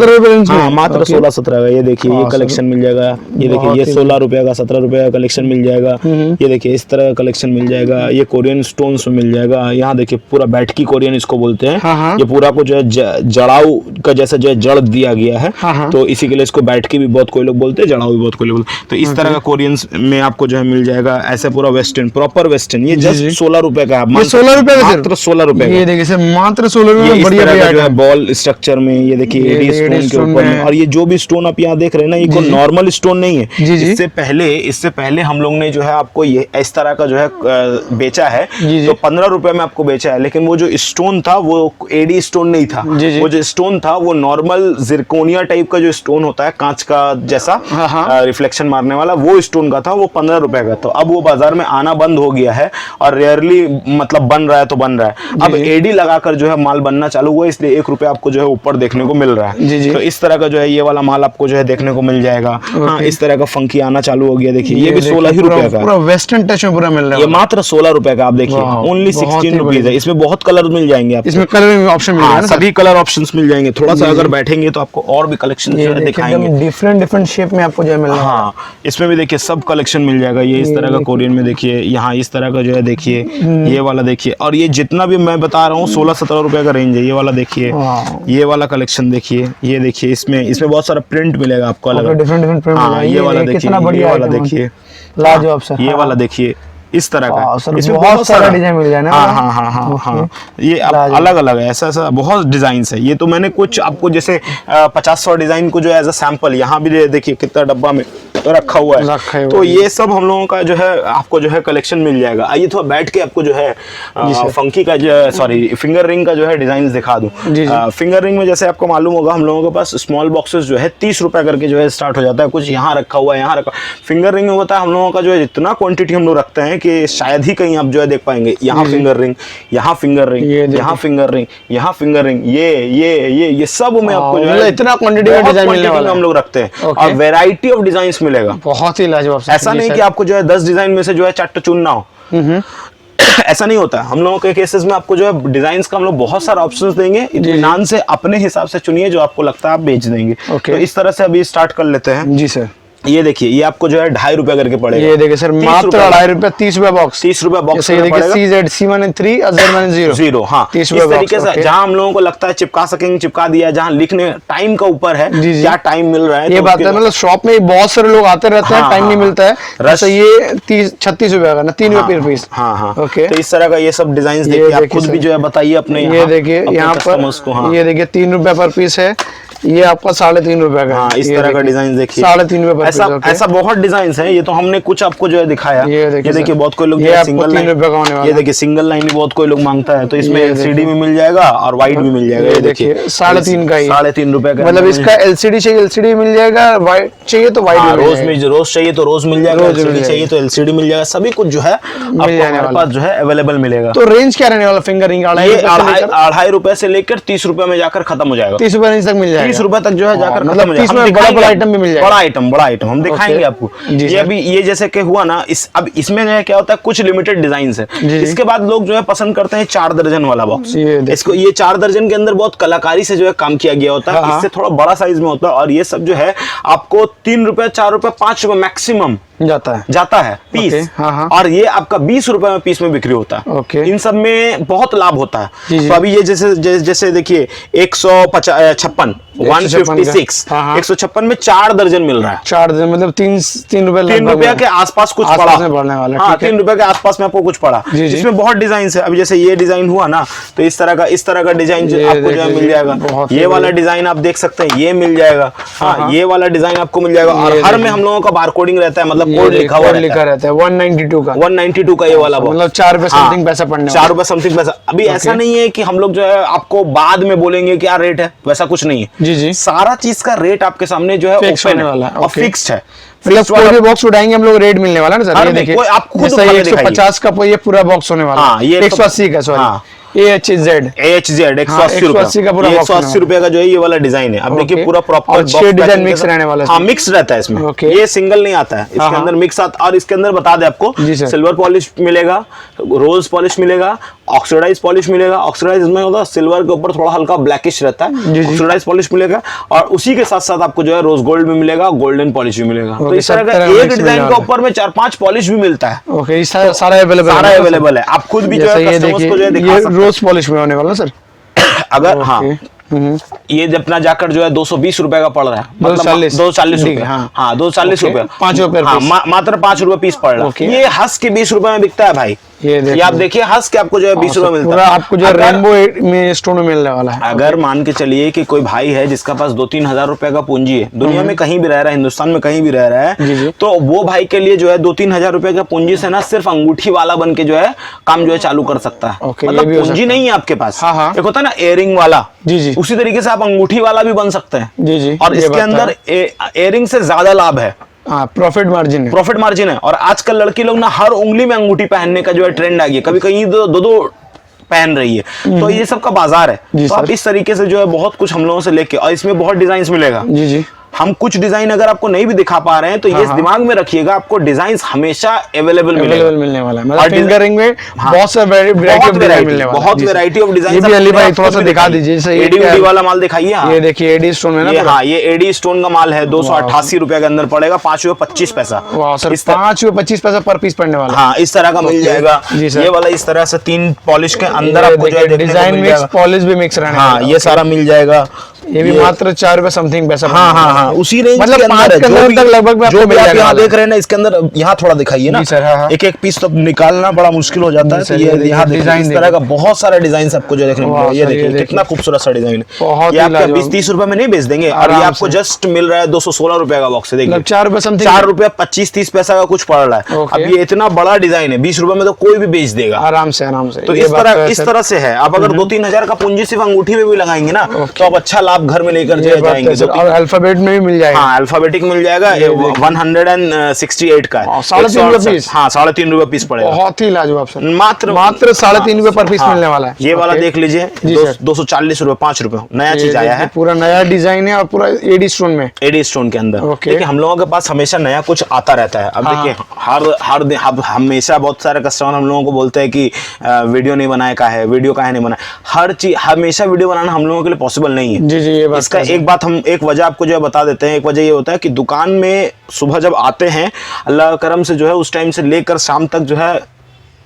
रुपए, हाँ मात्र 16-17 का। ये देखिए ये कलेक्शन मिल जाएगा। ये देखिए ये 16 रुपए का 17 रुपए का कलेक्शन मिल जाएगा। ये देखिए इस तरह का कलेक्शन मिल जाएगा। ये कोरियन स्टोन्स में मिल जाएगा। यहाँ देखिए पूरा बैठकी कोरियन इसको बोलते हैं। ये पूरा को जो है जड़ाऊ का जैसा जो है जड़ दिया गया है, तो इसी के लिए इसको बैठकी भी बहुत कोई लोग बोलते हैं, जड़ाऊ भी बहुत कोई लोग बोलते हैं। तो इस तरह का कोरियन में आपको जो है मिल जाएगा। ऐसे पूरा वेस्टर्न, प्रॉपर वेस्टर्न। ये जस्ट 16 रुपए का है, 16 रुपए का, मात्र 16 रुपए। ये देखिए सर मात्र 16 रुपए में बढ़िया बॉल स्ट्रक्चर में। ये देखिए एडी स्टोन के ऊपर में। और ये जो भी स्टोन आप यहाँ देख रहे हैं ना, ये कोई नॉर्मल स्टोन नहीं है। इससे पहले हम लोग ने जो है आपको ये इस तरह का जो है बेचा है, तो 15 रुपए में आपको बेचा है। लेकिन वो जो स्टोन था वो एडी स्टोन नहीं था। वो जो स्टोन था वो नॉर्मल जिरकोनिया टाइप का जो स्टोन होता है, कांच का जैसा रिफ्लेक्शन मारने वाला, वो स्टोन का था। वो 15 रुपए का। तो अब वो बाजार में आना बंद हो गया है और रेयरली मतलब बन रहा है तो बन रहा है। अब एडी लगाकर जो है माल बनना चालू हुआ, इसलिए 1 रुपया आपको जो है ऊपर देखने को मिल रहा है। तो इस तरह का जो है ये वाला माल आपको जो है देखने को मिल जाएगा। हाँ, इस तरह का फंकी आना चालू हो गया। देखिए ये भी 16 ही रुपए का, पूरा वेस्टर्न टच में पूरा मिल रहा है। ये मात्र 16 रुपए का। आप देखिए ओनली 16 रुपीज है। इसमें बहुत कलर मिल जाएंगे आपको। इसमें कलर में ऑप्शन मिल जाएगा, सभी कलर ऑप्शंस मिल जाएंगे। थोड़ा सा अगर बैठेंगे तो आपको और भी कलेक्शन दिखाएंगे। डिफरेंट शेप में आपको जो है मिल रहा है। हाँ, इसमें भी देखिए सब कलेक्शन मिल जाएगा। ये इस तरह का कोरियन में देखिए, यहाँ इस तरह का जो है देखिए, ये वाला देखिए। और ये जितना भी मैं बता रहा हूँ 16-17 रुपए का रेंज है। ये वाला देखिए, ये वाला कलेक्शन देखिए, ये देखिए इसमें बहुत सारा प्रिंट मिलेगा आपको अलग डिफरेंट प्रिंट। ये वाला देखिए, ये वाला देखिए, लाजवाब सर। ये वाला देखिए इस तरह का। इसमें बहुत सारा डिजाइन मिल जाएगा। हाँ, ये अलग अलग है, ऐसा बहुत डिजाइन है। ये तो मैंने कुछ आपको जैसे 50-100 डिजाइन को जो एज अ सैंपल, यहाँ भी देखिए कितना डब्बा में रखा हुआ है। तो ये सब हम लोगों का जो है आपको जो है कलेक्शन मिल जाएगा। आइए थोड़ा बैठ के आपको जो है फंकी का जो सॉरी फिंगर रिंग का जो है डिजाइन दिखा दूं। फिंगर रिंग में जैसे आपको मालूम होगा हम लोगों के पास स्मॉल बॉक्सेस जो है 30 रुपए करके जो है स्टार्ट हो जाता है। कुछ यहाँ रखा हुआ है, यहाँ रखा। फिंगर रिंग में होता है हम लोगों का जो है इतना क्वांटिटी हम लोग रखते हैं कि शायद ही कहीं आप जो है देख पाएंगे। यहाँ फिंगर रिंग, यहाँ फिंगर रिंग, यहाँ फिंगर रिंग, यहाँ फिंगर रिंग, ये सब में आपको जो है इतना क्वांटिटी में डिजाइन मिलने वाला हम लोग रखते हैं। और वेराइटी ऑफ डिजाइन मिलेगा, बहुत ही लाजवाब। ऐसा नहीं कि आपको जो है 10 डिजाइन में से जो है चट चुनना हो। ऐसा नहीं होता है। हम लोगों के केसेस में आपको जो है डिजाइन्स का हम लोग बहुत सारा ऑप्शंस देंगे। इत्मीनान से अपने हिसाब से चुनिए, जो आपको लगता है आप बेच देंगे। तो इस तरह से अभी स्टार्ट कर लेते हैं। जी सर। ये देखिए, ये आपको जो है 2.5 रुपया करके पड़ेगा। ये देखिए सर, मात्र 2.5 रुपया, 30 रुपया बॉक्स, 30 रुपया बॉक्स ये देखिए, CZ C-3 0 हाँ 30 इस तरीके से जहाँ हम लोगों को लगता है चिपका सकेंगे चिपका दिया, जहाँ लिखने टाइम का ऊपर है, क्या टाइम मिल रहा है, ये बात है। मतलब शॉप में बहुत सारे लोग आते रहते हैं, टाइम नहीं मिलता है, जैसे ये 36 रुपया का ना, 3 रुपये पर पीस। हाँ ओके, तो इस तरह का ये सब डिजाइन देखिए, आप खुद भी जो है बताइए अपने। ये देखिए यहाँ पर, ये देखिए 3 रुपया पर पीस है, ये आपका 3.5 रुपया का। हाँ, इस तरह का डिजाइन देखिए, 3.5 रुपया। ऐसा बहुत डिजाइन है, ये तो हमने कुछ आपको जो है दिखाया। ये देखिए बहुत कोई लोग सिंगल लाइन, ये देखिए सिंगल लाइन बहुत कोई लोग मांगता है, तो इसमें LCD में मिल जाएगा और वाइट भी मिल जाएगा। ये देखिए 3.5 का, 3.5 रुपए का, मतलब इसका LCD चाहिए LCD मिल जाएगा, वाइट चाहिए तो वाइट, रोज चाहिए तो रोज मिल जाएगा, LCD चाहिए तो LCD मिल जाएगा, सभी कुछ जो है आपको हमारे पास जो है अवेलेबल मिलेगा। तो रेंज क्या रहने वाला फिंगर रिंग? 2.5 रुपए से लेकर 30 रुपए में जाकर खत्म हो जाएगा। 30 रुपए रेंज तक मिल जाएगा, 30 रुपए तक जो है जाकर मतलब 30 में बड़ा आइटम भी मिल जाएगा। बड़ा आइटम हम दिखाएंगे आपको। ये अभी ये जैसे कि हुआ ना, अब इसमें जो है क्या होता है, कुछ लिमिटेड डिजाइन है। इसके बाद लोग जो है पसंद करते हैं 4 दर्जन वाला बॉक्स। इसको ये 4 दर्जन के अंदर बहुत कलाकारी से जो है काम किया गया होता है, इससे थोड़ा बड़ा साइज में होता है, और ये सब जो है आपको 3 रुपए 4 रुपए 5 रुपए मैक्सिमम जाता है पीस। और ये आपका 20 रुपए में पीस में बिक्री होता है। इन सब में बहुत लाभ होता है। तो अभी ये जैसे देखिए 156 156 156 में 4 दर्जन मिल रहा है। 4 दर्जन मतलब 3 रुपया के आसपास कुछ पड़ा। हाँ 3 रुपए के आसपास में आपको कुछ पड़ा। इसमें बहुत डिजाइन है। अभी जैसे ये डिजाइन हुआ ना, तो इस तरह का डिजाइन आपको जो मिल जाएगा। ये वाला डिजाइन आप देख सकते हैं, ये मिल जाएगा। हाँ ये वाला डिजाइन आपको मिल जाएगा, और हर में हम लोगों का बारकोडिंग रहता है, मतलब कोड लिखा रहता है 192 का ये वाला, मतलब 4 रुपए समथिंग पैसा पड़ने, 4 रुपए समथिंग पैसा। अभी ऐसा नहीं है कि हम लोग जो है आपको बाद में बोलेंगे क्या रेट है, वैसा कुछ नहीं है। जी सारा चीज का रेट आपके सामने जो है ओपन है और फिक्स्ड है। मतलब कोई भी बॉक्स उठाएंगे हम लोग रेट मिलने वाला ना सर। ये देखिए आप खुद 150 का ये पूरा बॉक्स होने वाला है, 180 का, सॉरी AHZ 180 का पूरा 180 रुपए का जो है ये वाला डिजाइन है। अब देखिए पूरा प्रॉपर डिजाइन मिक्स रहने वाला है। हाँ मिक्स रहता है इसमें, ये सिंगल नहीं आता है, इसके अंदर मिक्स आता। और इसके अंदर बता दे आपको, सिल्वर पॉलिश मिलेगा, रोज पॉलिश मिलेगा, ऑक्सीडाइज पॉलिश मिलेगा। ऑक्सीडाइज में होता है सिल्वर के ऊपर थोड़ा हल्का ब्लैकिश रहता है, ऑक्सीडाइज पॉलिश मिलेगा। और उसी के साथ साथ आपको जो है रोज गोल्ड भी मिलेगा, गोल्डन पॉलिश भी मिलेगा। तो इस तरह का एक डिजाइन के ऊपर में 4-5 पॉलिश भी मिलता है। सारा अवेलेबल है। आप खुद भी जो है कस्टमर्स को जो है दिखा सकते हैं। रोज पॉलिश में होने वाला सर। अगर हाँ ये अपना जाकर जो है 220 रुपए का पड़ रहा है, 240 रुपए। हाँ 240 रुपए, 5 रुपए, मात्र 5 रुपए पीस पड़ रहा है। ये हंस के 20 रुपए में बिकता है भाई। ये आप देखिए हंस के आपको जो है 20 रुपए मिलता है। आपको जो रेनबो में स्टोन में मिलने वाला है। अगर मान के चलिए कि कोई भाई है जिसका पास 2-3 हजार रुपए का पूंजी है, दुनिया में कहीं भी रह रहा है, हिंदुस्तान में कहीं भी रह रहा है, तो वो भाई के लिए जो है 2-3 हजार रुपए का पूंजी से ना सिर्फ अंगूठी वाला बन के जो है काम जो है चालू कर सकता है। मतलब पूंजी नहीं है आपके पास, एक होता है ना एयरिंग वाला, उसी तरीके से आप अंगूठी वाला भी बन सकते हैं। और इसके अंदर एयरिंग से ज्यादा लाभ है, प्रॉफिट मार्जिन है। और आजकल लड़की लोग ना हर उंगली में अंगूठी पहनने का जो है ट्रेंड आ गया, कभी कहीं दो पहन रही है। तो ये सब का बाजार है। तो आप इस तरीके से जो है बहुत कुछ हम लोगों से लेके, और इसमें बहुत डिजाइन मिलेगा। हम कुछ डिजाइन अगर आपको नहीं भी दिखा पा रहे हैं तो ये दिमाग में रखिएगा, आपको डिजाइन हमेशा अवेलेबल मिलने वाला है। मतलब फिंगर रिंग में बहुत सा वैरायटी ऑफ डिजाइन। ये भी अली भाई थोड़ा सा दिखा दीजिए, जैसे एडी वाला माल दिखाइए। ये देखिए एडी स्टोन है ना। हाँ ये एडी स्टोन का माल है, 288 रुपए के अंदर पड़ेगा, 5 रुपए 25 पैसा। 5 रुपए 25 पैसा पर पीस पड़ने वाला। हाँ इस तरह का मिल जाएगा। ये वाला इस तरह से 3 पॉलिश के अंदर आपको डिजाइन मिक्स, पॉलिश भी मिक्स रहने। हाँ ये सारा मिल जाएगा। ये भी मात्र 4 रुपए समथिंग पैसा। हाँ उसी रेंज मतलब 5 के अंदर तक लगभग जो भी आप यहाँ देख रहे हैं ना, इसके अंदर यहाँ थोड़ा दिखाइए ना, एक एक पीस तो निकालना बड़ा मुश्किल हो जाता है। तो ये यहाँ डिजाइन इस तरह का बहुत सारा डिजाइन आपको जो देखने को मिलेगा। ये देखिए कितना खूबसूरत सा डिजाइन है। ये आपको 20-30 रुपए में नहीं बेच देंगे, और ये आपको जस्ट मिल रहा है 216 रुपए का बॉक्स है। देखिए 4 रुपए समथिंग, 4 रुपए 25-30 पैसा का कुछ पड़ रहा है। अब ये इतना बड़ा डिजाइन है, 20 रुपए में तो कोई भी बेच देगा आराम से। तो इस तरह से है। अब अगर 2-3 हजार का पूंजी सिर्फ अंगूठी में भी लगाएंगे ना, तो आप अच्छा लाभ घर में लेकर जाएंगे। और अल्फाबेट में भी मिल जाएगा। हाँ अल्फाबेटिक मिल जाएगा, 168 का 3.5 रुपए पीस। हाँ 3.5 रुपए पीस पड़ेगा। बहुत ही लाजवाब सर। मात्र 3.5 रुपए पर पीस मिलने वाला है। ये वाला देख लीजिए, 240 रुपए, 5 रुपए, नया चीज आया है, पूरा नया डिजाइन है, और पूरा एडी स्टोन में, एडी स्टोन के अंदर। देखिए हम लोगों के पास हमेशा नया कुछ आता रहता है। अब देखिए हर दिन हमेशा बहुत सारे कस्टमर हम लोगों को बोलते हैं कि वीडियो नहीं बनाए का है, वीडियो काहे नहीं बनाए। हर चीज हमेशा वीडियो बनाना हम लोगों के लिए पॉसिबल नहीं है। जी, ये बात इसका एक बात हम एक वजह आपको जो है बता देते हैं। एक वजह ये होता है कि दुकान में सुबह जब आते हैं, अल्लाह करम से जो है उस टाइम से लेकर शाम तक जो है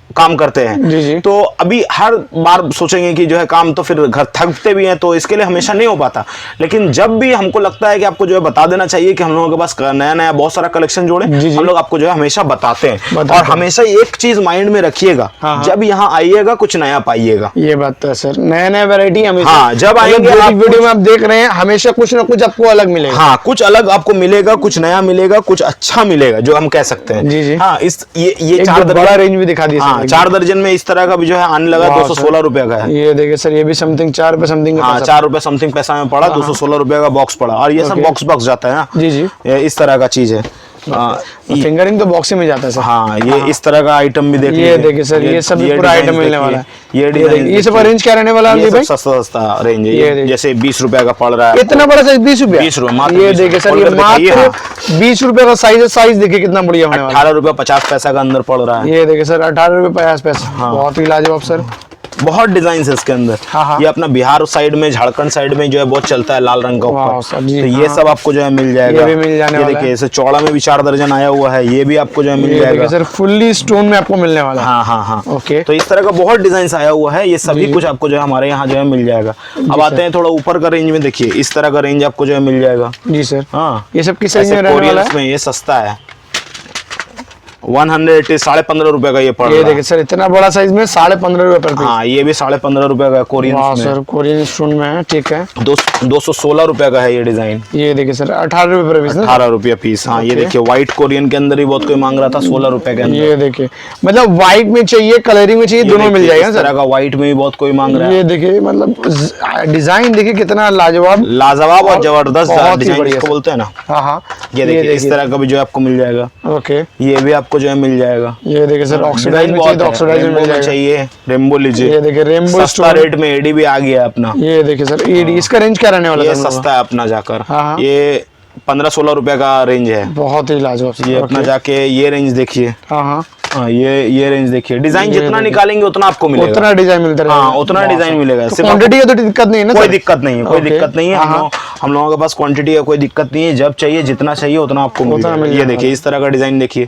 काम करते हैं। जी जी। तो अभी हर बार सोचेंगे कि जो है काम तो फिर घर थकते भी हैं, तो इसके लिए हमेशा नहीं हो पाता। लेकिन जब भी हमको लगता है कि आपको जो है बता देना चाहिए कि हम लोगों के पास नया नया बहुत सारा कलेक्शन जोड़े, हम लोग आपको जो है हमेशा बताते हैं। और हमेशा एक चीज माइंड में रखिएगा, जब यहाँ आइएगा कुछ नया पाइएगा। ये बात तो है सर, नया नया वैरायटी हमेशा। हाँ, जब आएंगे वीडियो में आप देख रहे हैं, हमेशा कुछ ना कुछ आपको अलग मिलेगा। हाँ, कुछ अलग आपको मिलेगा, कुछ नया मिलेगा, कुछ अच्छा मिलेगा, जो हम कह सकते हैं। जी जी। हाँ, ये 4 बड़ा रेंज भी दिखा दिया। हाँ, 4 दर्जन में इस तरह का भी जो है आने लगा। 216 रुपए का है। ये देखिए सर, ये भी समथिंग 4 रुपए समथिंग। हाँ, 4 रुपए समथिंग पैसा में पड़ा। 216 रुपए का बॉक्स पड़ा, और ये सब बॉक्स जाता है ना। जी जी, ये इस तरह का चीज है। फिंगरिंग तो बॉक्स में जाता है सर। हाँ, ये इस तरह का आइटम भी देख लीजिए। ये देखिए सर, ये सब पूरा आइटम मिलने वाला है। ये सब रेंज क्या रहने वाला है ये भाई? सस्ता सस्ता रेंज है। ये जैसे 20 रुपए का पड़ रहा है। इतना बड़ा साइज 20 रुपए? 20 रुपए मात्र। ये देखिए सर, ये मात्र 20 रुपए का साइज है। साइज देखिए कितना बढ़िया होने वाला है। 18 रुपए 50 पैसा का अंदर पड़ रहा है। ये देखिए सर, 18 रुपए 50 पैसा। बहुत ही लाजवाब सर। बहुत डिजाइन है इसके अंदर। ये अपना बिहार साइड में, झारखंड साइड में जो है बहुत चलता है लाल रंग का ऊपर। तो ये सब आपको जो है मिल जाएगा। ये भी मिल जाने वाला है। देखिए, इसे चौड़ा में भी 4 दर्जन आया हुआ है। ये भी आपको जो है मिल जाएगा सर। फुल्ली स्टोन में आपको मिलने वाला है। हाँ हाँ हाँ। ओके। तो इस तरह का बहुत डिजाइन आया हुआ है। ये सभी कुछ आपको जो है हमारे यहाँ जो है मिल जाएगा। अब आते हैं थोड़ा ऊपर का रेंज में। देखिए, इस तरह का रेंज आपको जो है मिल जाएगा। जी सर। हाँ, ये सब किस रेंज में रहने वाला है? ये सस्ता है। 180 15.5 रुपए का ये पड़ रहा है। ये देखिए सर, इतना बड़ा साइज में 15.5 रुपए पर पीस। हाँ, ये भी 15.5 रुपए का कोरियन में। सर, कोरियन स्टोन में है। ठीक है। 216 रुपए का है ये डिजाइन। ये देखिए सर, 18 रुपए पर पीस। 18 रुपया पीस। हाँ, ये देखिए, व्हाइट कोरियन के अंदर ही बहुत कोई मांग रहा था 16 रुपए के अंदर। ये देखिए, मतलब व्हाइट में चाहिए, कलरिंग में चाहिए, दोनों मिल जाएगा। इस तरह का व्हाइट में भी बहुत कोई मांग रहा है। ये देखिए, मतलब डिजाइन देखिए कितना लाजवाब और जबरदस्त डिजाइन इसको बोलते हैं ना। हाँ हाँ। ये देखिए, इस तरह का भी जो है आपको मिल जाएगा। ओके। ये भी आपको जो है मिल जाएगा। ये देखिए सर, ऑक्सीडाइज में चाहिए तो ऑक्सीडाइज में मिल जाएगा। चाहिए रेनबो लीजिए। ये देखिए, रेनबो सस्ता रेट में एडी भी आ गया अपना। ये देखिए सर, एडी इसका रेंज क्या रहने वाला है? ये सस्ता है अपना जाकर। हाँ। ये 15-16 रुपए का रेंज है। बहुत ही लाजवाब। ये अपना जाके ये रेंज देखिए। हाँ हाँ। हाँ, ये रेंज देखिए। डिजाइन जितना निकालेंगे उतना आपको मिलेगा। उतना डिजाइन मिलता है। हाँ, उतना डिजाइन मिलेगा। क्वांटिटी का तो दिक्कत नहीं है ना? कोई दिक्कत नहीं है, कोई दिक्कत नहीं है। हम लोगों के पास क्वांटिटी का कोई दिक्कत नहीं है। जब चाहिए जितना चाहिए उतना आपको मिलेगा। ये देखिए, इस तरह का डिजाइन देखिए।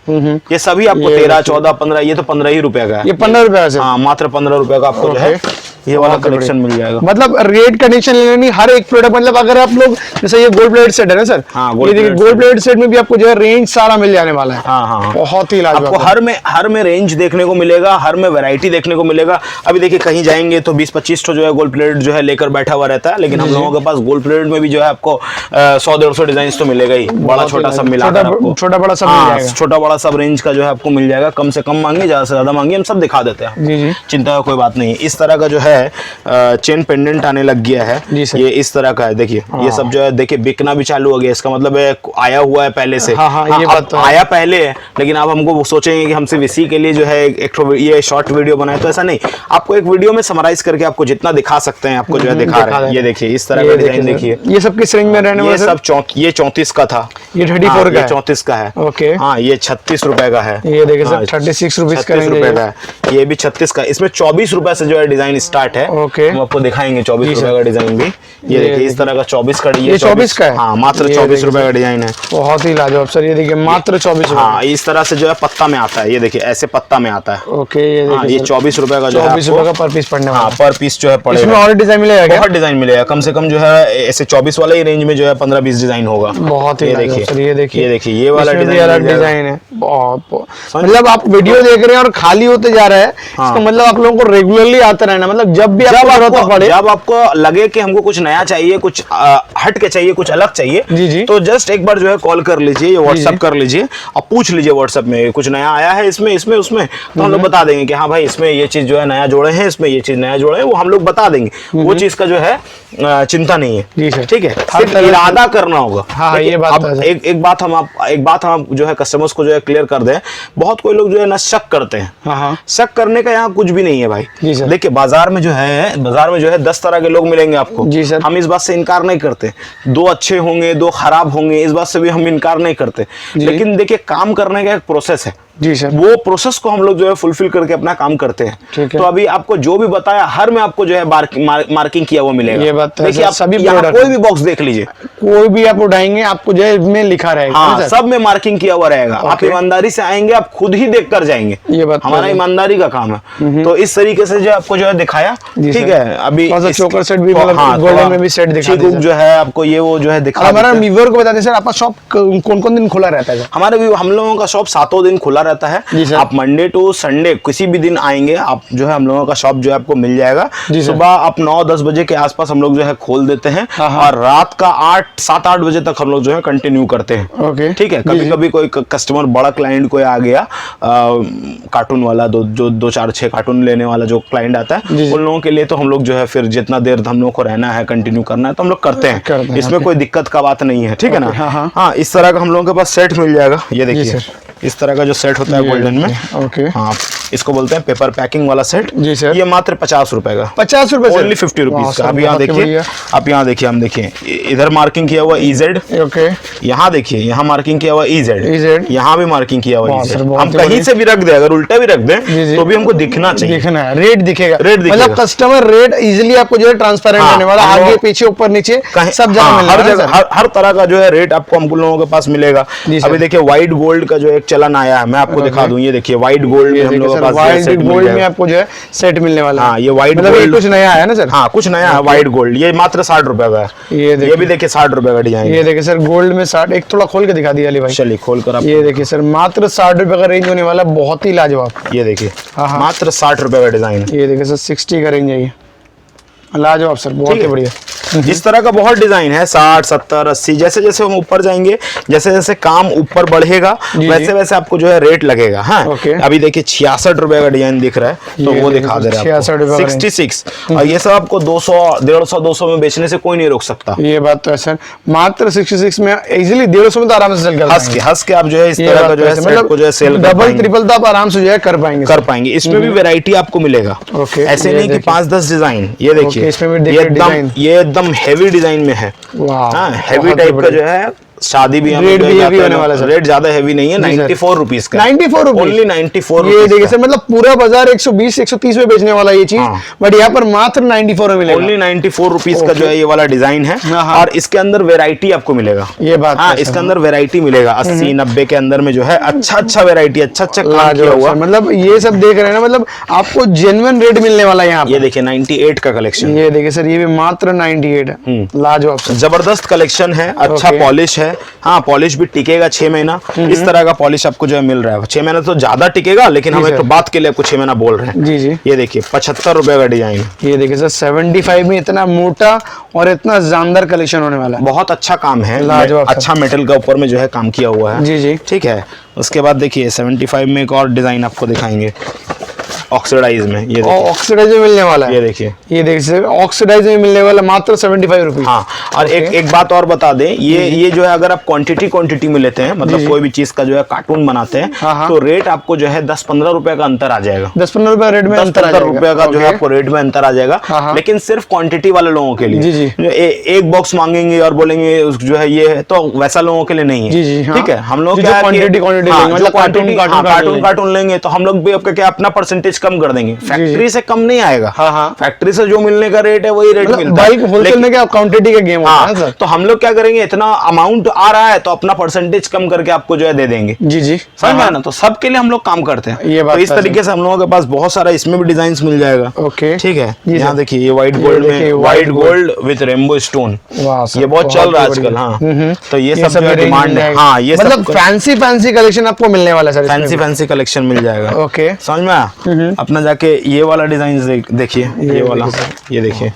ये सभी आपको 13, 14, 15, ये तो 15 ही रुपए का है। ये 15 रुपए का? हाँ, मात्र 15 रुपए का आपको जो है ये वाला कलेक्शन मिल जाएगा। मतलब रेट का टेंशन लेना नहीं, हर एक प्रोडक्ट। मतलब अगर आप लोग जैसे ये गोल्ड प्लेटेड सेट है ना सर। हाँ, ये देखिए, गोल्ड प्लेटेड सेट में भी आपको जो है रेंज सारा मिल जाने वाला है। हाँ हाँ, बहुत ही लाजवाब। आपको हर में रेंज देखने को मिलेगा, हर में वैरायटी देखने को मिलेगा। अभी देखिए, कहीं जाएंगे तो 20-25 जो है गोल्ड प्लेटेड जो है लेकर बैठा हुआ रहता है। लेकिन हम लोगों के पास गोल्ड प्लेटेड में भी जो है आपको 100-150 डिजाइन तो मिलेगा ही। बड़ा छोटा सब मिला, छोटा बड़ा सब मिल जाएगा। छोटा बड़ा सब रेंज का जो है आपको मिल जाएगा। कम से कम मांगिए, ज्यादा से ज्यादा मांगिए, हम सब दिखा देते हैं। जी जी, चिंता का कोई बात नहीं। इस तरह का जो है चेन पेंडेंट आने लग गया है। ये इस तरह का है। देखिए, ये सब जो है देखिए बिकना भी चालू हो गया। इसका मतलब है आया हुआ है पहले से। ये बात तो आया पहले है, लेकिन अब हमको सोचेंगे कि हम सिर्फ इसी के लिए जो है एक ये शॉर्ट वीडियो बनाए, तो ऐसा नहीं। आपको एक वीडियो में समराइज करके आपको जितना दिखा सकते हैं आपको जो है दिखा रहे हैं। ये देखिए, इस तरह का डिजाइन देखिए। ये सब किस रेंज में रहने वाला है? ये सब ये 34 का था। ये 34 का है। 34 का है। ओके। हाँ, ये 36 रुपए का है। ये देखिए सर, 36 रुपीज का है। ये भी 36 का। इसमें 24 रुपए से जो है डिजाइन स्टार्ट है। ओके। हम आपको दिखाएंगे 24 रुपए का डिजाइन भी। ये देखिए, इस तरह का 24 का। ये 24 का है। हाँ, मात्र 24 रुपए का डिजाइन है। बहुत ही लाजवाब सर। ये देखिए, मात्र 24 रुपए। हाँ, इस तरह से जो है पत्ता में आता है। ये देखिए, ऐसे पत्ता में आता है। ओके। ये 24 रुपए का जो है 24 रुपए का पर पीस पड़ने वाला। हाँ, पर पीस जो है पड़ेगा। इसमें और डिजाइन मिलेगा क्या? बहुत डिजाइन मिलेगा। कम से कम जो है ऐसे 24 वाले ही रेंज में जो है 15-20 डिजाइन होगा। बहुत ही लाजवाब सर। ये देखिए, ये वाला डिजाइन है। बहुत मतलब आप वीडियो देख रहे हैं और खाली होते जा रहा है। इसका मतलब आप लोगों को रेगुलरली आते रहना। मतलब जब भी जब आपको लगे कि हमको कुछ नया चाहिए, कुछ हट के चाहिए, कुछ अलग चाहिए, जी जी, तो जस्ट एक बार जो है कॉल कर लीजिए, व्हाट्सएप कर लीजिए और पूछ लीजिए व्हाट्सएप में कुछ नया आया है इसमें उसमें। तो हम लोग बता देंगे कि हाँ भाई, इसमें ये चीज जो है नया जोड़े हैं, इसमें ये चीज नया जोड़े हैं, वो हम लोग बता देंगे। वो चीज का जो है चिंता नहीं है। ठीक है, सिर्फ इरादा करना होगा। हाँ, ये बात एक बात हम जो है कस्टमर्स को जो है क्लियर कर दें। बहुत कोई लोग जो है ना शक करते हैं। शक करने का यहाँ कुछ भी नहीं है भाई। देखिए, बाजार में जो है 10 तरह के लोग मिलेंगे आपको। हम इस बात से इनकार नहीं करते। 2 अच्छे होंगे, 2 खराब होंगे, इस बात से भी हम इनकार नहीं करते। लेकिन देखिए, काम करने का एक प्रोसेस है। जी सर। वो प्रोसेस को हम लोग जो है फुलफिल करके अपना काम करते हैं। ठीक है। तो अभी आपको जो भी बताया हर में आपको जो है मार्किंग किया हुआ मिलेगा। ये बात तो है देखिए सर, आप सभी यहाँ product कोई भी बॉक्स देख लीजिए, कोई भी आप उठाएंगे आपको जो है इसमें लिखा रहेगा। हाँ सर? सब में मार्किंग किया हुआ रहेगा। आप ईमानदारी से आएंगे, आप खुद ही देख कर जाएंगे। ये बात तो हमारा है। ईमानदारी का काम है। तो इस तरीके से जो आपको जो है दिखाया, जी ठीक सर। है। अभी थोड़ा सा इस- चोकर सेट भी मतलब हाँ, गोल्डन थोड़ा में भी सेट दिखा चीक दीजिए। उक जो है आपको ये वो जो है दिखा हमारा देते हैं। व्यूअर को बता दें सर, आपका शॉप कौन कौन दिन खुला रहता है सर? हमारे भी हम लोगों का शॉप 7 दिन खुला रहता है। जी सर। आप मंडे टू संडे किसी भी दिन आएंगे, आप जो है हम लोगों का शॉप जो है आपको मिल जाएगा। जी सर। सुबह आप 9-10 बजे के आसपास हम लोग जो है खोल देते हैं, हाँ, हाँ। और रात का 7-8 बजे तक हम लोग जो है कंटिन्यू करते हैं। ओके। ठीक है। जी, कभी जी। कभी कोई कस्टमर बड़ा क्लाइंट कोई आ गया, कार्टून वाला, जो 2-4-6 कार्टून लेने वाला जो क्लाइंट आता जी, है, जी। उन लोगों के लिए तो हम लोग जो है फिर जितना देर हम लोग को रहना है, कंटिन्यू करना है, तो हम लोग करते करते हैं। हैं, इसमें ओके। कोई दिक्कत का बात नहीं है। ठीक है ना। ओके, हाँ, हाँ। हाँ, इस तरह का हम लोगों के पास सेट मिल जाएगा। ये देखिए सर। इस तरह का जो सेट होता है ये गोल्डन में। देखिए, ओके। हाँ, इसको बोलते हैं पेपर पैकिंग वाला सेट। जी सर। ये मात्र 50 रुपए का। 50 रुपए ओनली 50 रुपीज का। आप यहाँ देखिए, आप यहाँ देखिए, हम देखिए इधर मार्किंग किया हुआ EZ। ओके। यहाँ देखिए, यहाँ मार्किंग किया हुआ EZ। EZ। यहाँ भी मार्किंग किया हुआ वाह EZ। सर, बहुत हम ही कहीं बढ़िया। से भी रख दे, अगर उल्टा भी रख जी, दें जी। तो भी हमको दिखना चाहिए। देखना है, रेट दिखेगा। रेट दिखेगा। मतलब कस्टमर रेट इजीली आपको जो है ट्रांसपेरेंट हाँ, रहने वाला, हम आगे लोग- पीछे ऊपर नीचे कहीं सब जगह हाँ, मिलने हर वाला है जगह सर। हर तरह का जो है रेट आपको हम लोगों के पास मिलेगा। जी सर। अभी देखिए व्हाइट गोल्ड का जो एक चलन आया है, मैं आपको दिखा दूं। ये देखिए व्हाइट गोल्ड में हम लोगों के पास व्हाइट सेट मिल गोल्ड में जाएगा। आपको जो है सेट मिलने वाला है। हाँ, ये व्हाइट मतलब ये गोल्ड कुछ नया है ना सर? हाँ, कुछ नया है व्हाइट गोल्ड। ये मात्र 60 रुपए का है। ये देखिए। ये भी देखिए 60 रुपए का डिजाइन। ये देखिए सर, गोल्ड में 60, एक थोड़ा खोल के दिखा दिया अली भाई। चलिए खोल कर आप ये देखिए सर, मात्र 60 रुपए का रेंज होने वाला, बहुत ही लाजवाब। ये देखिए हाँ, हाँ। मात्र 60 रुपए का डिजाइन। ये देखिए सर, 60 का रेंज है ये, लाजवाब सर, बहुत ठीक ही है। बढ़िया। इस तरह का बहुत डिजाइन है, 60, 70, 80। जैसे जैसे हम ऊपर जाएंगे, जैसे जैसे काम ऊपर बढ़ेगा, जी, वैसे जी। वैसे आपको जो है रेट लगेगा। हाँ, ओके। अभी देखिए 66 रुपए का डिजाइन दिख रहा है, तो ये वो देखिए दिखा सर, दे रहे हैं 66 रुपए आपको। का 66। और ये सब आपको 200, 150, 200 में बेचने से कोई नहीं रोक सकता। ये बात तो है सर, मात्र 66 में इजीली 150 में तो आराम से सेल कर हंस के आप जो है इस तरह का जो है सेट को जो है सेल कर डबल पाएंगे। ट्रिपल तो आप आराम से जो है कर पाएंगे। इसमें भी वैरायटी आपको मिलेगा। ओके, ऐसे ये नहीं कि देखिए। 5-10 डिजाइन। ये ओके, देखिए, इसमें भी देखिए डिजाइन। ये एकदम हेवी डिजाइन में है। वाह, हाँ, बहुत हेवी ही टाइप का बढ़िया। जो है। शादी भी हमें रेट जो भी है heavy जाते होने हैं, वाला सर। रेट ज्यादा हेवी नहीं है। जी सर। 94 रुपीज का। 94 रुपीज ओनली 94 ये देखिए रुपीज सर, मतलब पूरा बाजार 120, 130 में बेचने वाला ये चीज, हाँ। बट यहाँ पर मात्र 94 में मिलेगा। ओनली 94 रुपीज का ओके। जो है ये वाला डिजाइन है। हाँ, हाँ। और इसके अंदर वेराइटी आपको मिलेगा। ये बात हाँ, है सर। इसके अंदर वेराइटी मिलेगा। 80-90 के अंदर में जो है अच्छा वेराइटी, अच्छा काम किया लाजवाब हुआ। सर, मतलब ये सब देख रहे हैं ना, मतलब आपको जेन्युइन रेट मिलने वाला है यहाँ ये पर। देखिए 98 का कलेक्शन। ये देखिए सर, ये भी मात्र 98 है। लाजवाब सर। जबरदस्त कलेक्शन है, अच्छा ओके। पॉलिश है। हाँ, पॉलिश भी टिकेगा 6 महीना। इस तरह का पॉलिश आपको जो है मिल रहा है। 6 महीना तो ज्यादा टिकेगा, लेकिन हम जी एक सर। तो बात के लिए आपको 6 महीना बोल रहे हैं। जी जी। ये देखिए 75 रुपए का डिजाइन। ये देखिए सर, 75 में इतना मोटा और इतना जानदार कलेक्शन होने वाला है। बहुत अच्छा काम है। लाजवाब सर। अच्छा मेटल का ऊपर में जो है काम किया हुआ है। जी जी। ठीक है। उसके बाद देखिए 75 में एक और डिजाइन आपको दिखाएंगे ऑक्सीडाइज में। ये देखिए, ऑक्सीडाइज में मिलने वाला है। ये देखिए। ये देखिए सर, ऑक्सीडाइज में मिलने वाला मात्र 75 रुपीज। हाँ, और एक बात और बता दें, ये जो है अगर आप क्वांटिटी में लेते हैं, मतलब कोई भी चीज का जो है कार्टून बनाते हैं, हाँ, हाँ। तो रेट आपको जो है 10-15 रुपए का अंतर आ जाएगा। 10-15 रुपए रेट में अंतर आ 10-15 जाएगा। रुपए का जो है ओके। आपको रेट में अंतर आ जाएगा। हाँ, हाँ। लेकिन सिर्फ क्वांटिटी वाले लोगों के लिए। जी, जी। जो एक बॉक्स मांगेंगे और बोलेंगे जो है ये है, तो वैसा लोगों के लिए नहीं है। जी, जी, हाँ। ठीक है। हम लोग जो क्या है कि- quantity हाँ, लेंगे, जो मतलब quantity- हाँ, कार्टून कार्टून लेंगे, तो हम लोग भी आपका क्या अपना परसेंटेज कम कर देंगे। फैक्ट्री से कम नहीं आएगा। हाँ, हाँ। फैक्ट्री से जो मिलने का रेट है वही रेट मतलब मिलता है। बल्क होलसेल लेकिन- में क्या क्वांटिटी का गेम होता है हाँ, सर। तो हम लोग क्या करेंगे, इतना अमाउंट आ रहा है तो अपना परसेंटेज कम करके आपको जो है दे देंगे। जी जी। समझ में आया ना। तो सबके लिए हम लोग काम करते हैं। ये बात तो इस तो है तरीके से हम लोगों के पास बहुत सारा इसमें भी डिजाइन मिल जाएगा। ओके। ठीक है। जी यहाँ सर। देखिए ये व्हाइट गोल्ड देखिए, में, white white gold with rainbow stone. वाह सर, ये बहुत चल रहा है ही आजकल। बढ़िया। हाँ, तो ये सब जो है range डिमांड मिल है। जाएगा। हाँ, ये मतलब सब फैंसी कलेक्शन आपको मिलने वाला है सर। फैंसी कलेक्शन मिल जाएगा। ओके। समझ में आया। अपना जाके ये वाला डिजाइन देखिए, ये वाला, ये देखिए।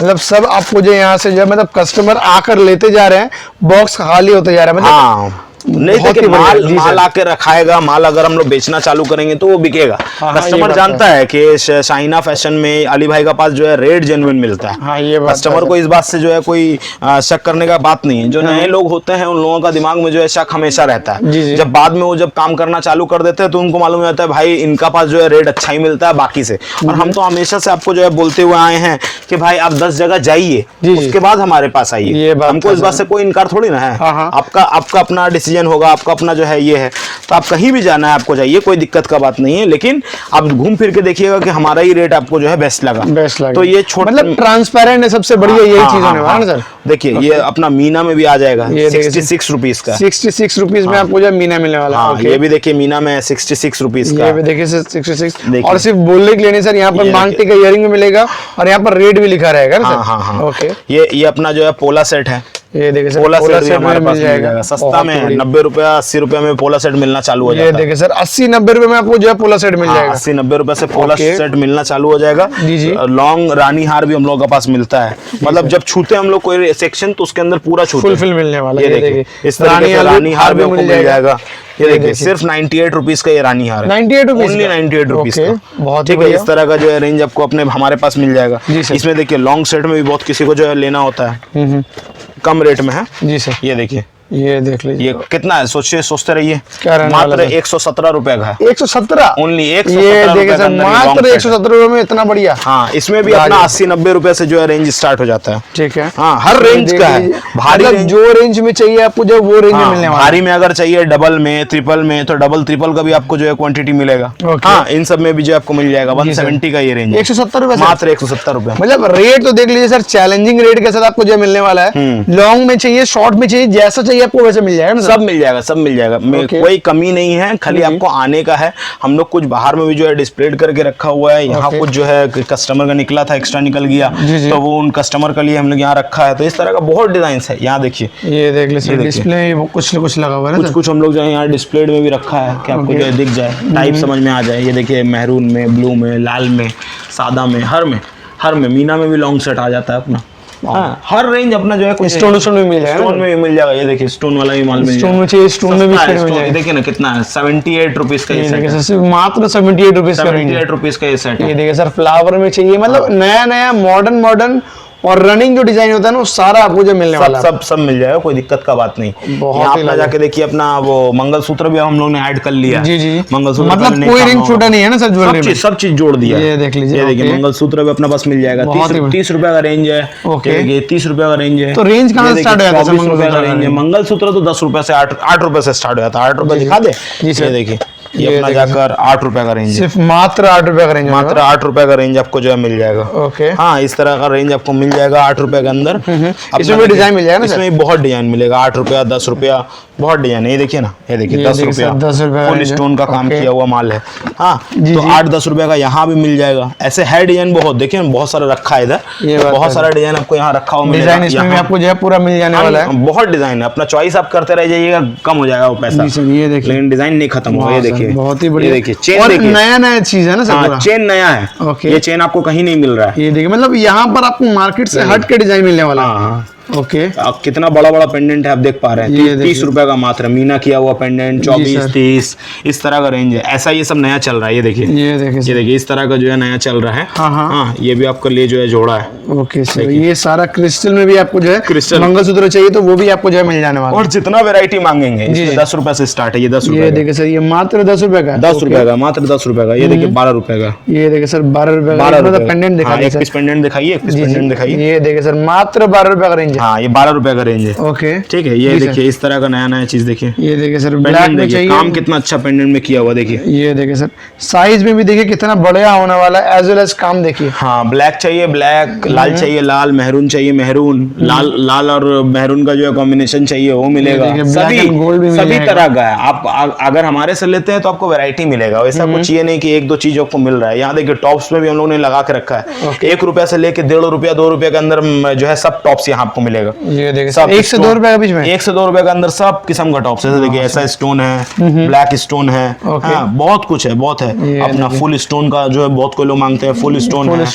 मतलब सब आपको जो यहाँ से जो है, मतलब कस्टमर आकर लेते जा रहे हैं, बॉक्स खाली होते जा रहा है। मतलब हाँ, नहीं बहुत देखिए, ही बढ़िया। जी माल सर। आके रखाएगा। माल अगर हम लोग बेचना चालू करेंगे तो वो बिकेगा। हाँ, ये कस्टमर बात जानता है कि शाइना फैशन में अली भाई का पास जो है रेट जेन्युइन मिलता है। हाँ, ये बात कस्टमर है। को इस बात से जो है कोई शक करने का बात नहीं है। जो नए लोग होते हैं उन लोगों का दिमाग में जो है शक हमेशा रहता है। जी, जी। जब बाद में वो जब काम करना चालू कर देते हैं तो उनको मालूम होता है भाई इनका पास जो है रेट अच्छा ही मिलता है बाकी से। और हम तो हमेशा से आपको जो है बोलते हुए आए हैं कि भाई आप 10 जगह जाइए, जी, जी। उसके बाद हमारे पास ये आइए। बात हमको है इस बात सर। से कोई इनकार थोड़ी ना है। हाँ, हाँ। आपका अपना डिसीजन ऑक्सीजन होगा, आपका अपना जो है ये है, तो आप कहीं भी जाना है आपको चाहिए, कोई दिक्कत का बात नहीं है। लेकिन आप घूम फिर के देखिएगा कि हमारा ही रेट आपको जो है बेस्ट लगा। तो ये मतलब ट्रांसपेरेंट है, सबसे बढ़िया यही चीज होने वाला है ना सर। देखिए ये अपना मीना में भी आ जाएगा 66 रुपीज का, 66 रुपीज में आपको जो मीना मिलने वाला है। ये भी देखिए मीना में 66 रुपीज का, ये भी देखिए 66। और सिर्फ बोलने के लिए नहीं सर, यहाँ पर मांगटी का इयरिंग में मिलेगा और यहाँ पर रेट भी लिखा रहेगा ना सर। हाँ। ओके, ये अपना जो है पोला सेट है, ये देखिए सर, पोला सेट भी हमारे पास मिल मिल जाएगा सस्ता में, 90 रुपया 80 रुपया में पोला सेट मिलना चालू हो जाएगा। ये देखिए सर 80-90 रुपए में आपको जो है पोला सेट मिल जाएगा। 80-90 रुपए से पोला सेट मिलना चालू हो जाएगा। जी। लॉन्ग रानी हार भी हम लोगों के पास मिलता है, मतलब जब छूते हम लोग कोई सेक्शन तो उसके अंदर पूरा छूते फुलफिल मिलने वाला। ये देखिए इस तरीके से रानी हार भी आपको मिल जाएगा। ये देखिए सिर्फ 98 रुपीज का ये रानी हार है, 98 रुपीज, ओनली 98 रुपीज का। बहुत ठीक है, इस तरह का जो है रेंज आपको अपने हमारे पास मिल जाएगा। इसमें देखिए लॉन्ग सेट में भी बहुत किसी को जो है लेना होता है, कम रेट में है। जी सर, ये देखिए, ये देख लीजिए, ये कितना है सोचते रहिए, क्या मात्र 117 रुपए का है, 117 ओनली। ये देखिए सर, मात्र 117 रुपए में इतना बढ़िया। हाँ, इसमें भी अपना 80-90 रुपए से जो है रेंज स्टार्ट हो जाता है। ठीक है, हाँ, हर रेंज का है। भारी मतलब जो रेंज में चाहिए आपको जो वो रेंज में मिलने वाला है। भारी में अगर चाहिए डबल में, ट्रिपल में, तो डबल ट्रिपल का भी आपको जो है क्वांटिटी मिलेगा। हाँ, इन सब में भी जो आपको मिल जाएगा। 170 का ये रेंज, 170 रुपए, मात्र 170 रुपए। मतलब रेट तो देख लीजिए सर, चैलेंजिंग रेट के साथ आपको जो मिलने वाला है। लॉन्ग में चाहिए, शॉर्ट में चाहिए, जैसा चाहिए आपको वैसे मिल जाएगा, सब मिल जाएगा, सब मिल जाएगा। कोई कमी नहीं है, खाली आपको आने का है। हम लोग कुछ बाहर में भी जो है डिस्प्ले करके रखा हुआ है। यहाँ कुछ जो है कस्टमर का निकला था, एक्स्ट्रा निकल गया, तो वो उन कस्टमर के लिए हम लोग यहाँ रखा है। तो इस तरह का बहुत डिजाइन है। यहाँ देखिए, ये देख लीजिए डिस्प्ले में कुछ न कुछ लगा हुआ है, कुछ हम लोग जो है यहाँ डिस्प्ले में भी रखा है कि आपको जो है दिख जाए, टाइप समझ में आ जाए। ये देखिए मैरून में, ब्लू में, लाल में, सादा में, हर में मीना में भी लॉन्ग सेट आ जाता है अपना। हाँ, हर रेंज अपना जो है स्टोन में मिल जाएगा, स्टोन में भी मिल जाएगा। ये देखिए स्टोन वाला भी माल मिल जाएगा, स्टोन में चाहिए, स्टोन में भी मिल जाएगा। देखिए ना कितना है, 78 रुपीज का ये सेट है, सिर्फ मात्र 78 रुपीज का, 78 रुपीज का ये सेट है। ये देखिए सर, फ्लावर में चाहिए, मतलब नया मॉडर्न और रनिंग जो डिजाइन होता है ना, वो सारा आपको जो मिलने वाला है, सब मिल जाएगा, कोई दिक्कत का बात नहीं। यहाँ अपना जाके देखिए, अपना वो मंगलसूत्र भी हम लोग ने ऐड कर लिया। जी, मंगलसूत्र, मतलब कोई रिंग छूटा नहीं है ना सर, ज्वेलरी में सब चीज जोड़ दिया। ये देख लीजिए, ये देखिए मंगलसूत्र भी अपना पास मिल जाएगा। 30 रुपए का रेंज है। ओके, 30 रुपए का रेंज है। तो रेंज कहाँ से स्टार्ट हो जाता है? मंगलसूत्र तो 10 रुपए से 8 रुपए से स्टार्ट हो जाता है। 8 रुपए दिखा दे। ये देखिए, ये अपना जाकर 8 रुपए का रेंज, सिर्फ मात्र 8 रुपए का रेंज, मात्र 8 रुपए का रेंज आपको जो है मिल जाएगा। ओके, हाँ, इस तरह का रेंज आपको मिल जाएगा 8 रुपए के अंदर। इसमें भी डिजाइन मिल जाएगा ना, इसमें बहुत डिजाइन मिलेगा। 8 रुपया, 10 रुपया, बहुत डिजाइन है। ये देखिए ना, ये देखिए 10 रुपया, फुल स्टोन का काम किया हुआ माल है। हाँ, तो 8-10 रुपए का यहाँ भी मिल जाएगा। ऐसे है डिजाइन बहुत, देखिए बहुत सारा रखा है इधर, बहुत सारा डिजाइन आपको यहाँ रखा हुआ मिलेगा। इसमें आपको जो है पूरा मिल जाने वाला है, बहुत डिजाइन है। अपना चॉइस आप करते रह जाइएगा, कम हो जाएगा वो पैसा। ये देखिए, लेकिन डिजाइन नहीं खत्म होगा। ये देखिए, बहुत ही बढ़िया। देखिए चेन, देखिए नया चीज है ना सर, चेन नया है। ओके, ये चेन आपको कहीं नहीं मिल रहा है। ये देखिए, मतलब यहाँ पर आपको मार्केट से हट के डिजाइन मिलने वाला है। ओके, कितना बड़ा बड़ा पेंडेंट है, आप देख पा रहे हैं। 30 रुपए का मात्र मीना किया हुआ पेंडेंट, 24-30 इस तरह का रेंज है। ऐसा ये सब नया चल रहा है। ये देखिए, ये देखिए इस तरह का जो है नया चल रहा है। हाँ, ये भी आपके लिए जो है जोड़ा है। ओके सर, ये सारा क्रिस्टल में भी आपको जो है क्रिस्टल मंगलसूत्र चाहिए, तो वो भी आपको जो है मिल जाने वाला है। और जितना वेरायटी मांगेंगे, 10 रुपए से स्टार्ट है। ये 10 रुपए, ये देखिए सर, ये मात्र 10 रुपए का, 10 रुपए का, मात्र 10 रुपए का। ये देखिए 12 रुपए का। ये देखिए सर, 12 रुपए का। मतलब पेंडेंट दिखाइए, एक पीस पेंडेंट दिखाइए, एक पीस पेंडेंट दिखाइए। ये देखिए सर, मात्र 12 रुपए का रेंज है। हाँ, ये 12 रुपए का रेंज है। ओके, ठीक है। ये देखिए इस तरह का नया चीज देखिए। ये देखिए सर, ब्लैक में चाहिए, काम कितना अच्छा पेंडेंट में किया हुआ देखिए। ये देखिए सर, साइज में भी देखिए कितना बढ़िया होने वाला है, एज वेल एज काम देखिए। हाँ, ब्लैक चाहिए ब्लैक, लाल चाहिए लाल, मेहरून चाहिए मेहरून, लाल और मेहरून का जो है कॉम्बिनेशन चाहिए वो मिलेगा। सभी तरह का है। आप अगर हमारे से लेते हैं तो आपको वैरायटी मिलेगा। वैसा कुछ ये नहीं कि 1-2 चीज आपको मिल रहा है। यहाँ देखिए टॉप्स में भी हम लोगों ने लगा के रखा है। 1 रुपया से लेके 1.5 रुपया, 2 रुपये के अंदर जो है सब टॉप्स यहाँ आपको मिलेगा। ये देखिए, सब 1 से 2 रुपए के बीच में, 1 से 2 रुपए के अंदर सब किस्म का टॉप्स है। देखिए ऐसा स्टोन है, ब्लैक स्टोन है, बहुत कुछ है, बहुत है। अपना फुल स्टोन का जो है बहुत कोई लोग मांगते हैं, फुल स्टोन है,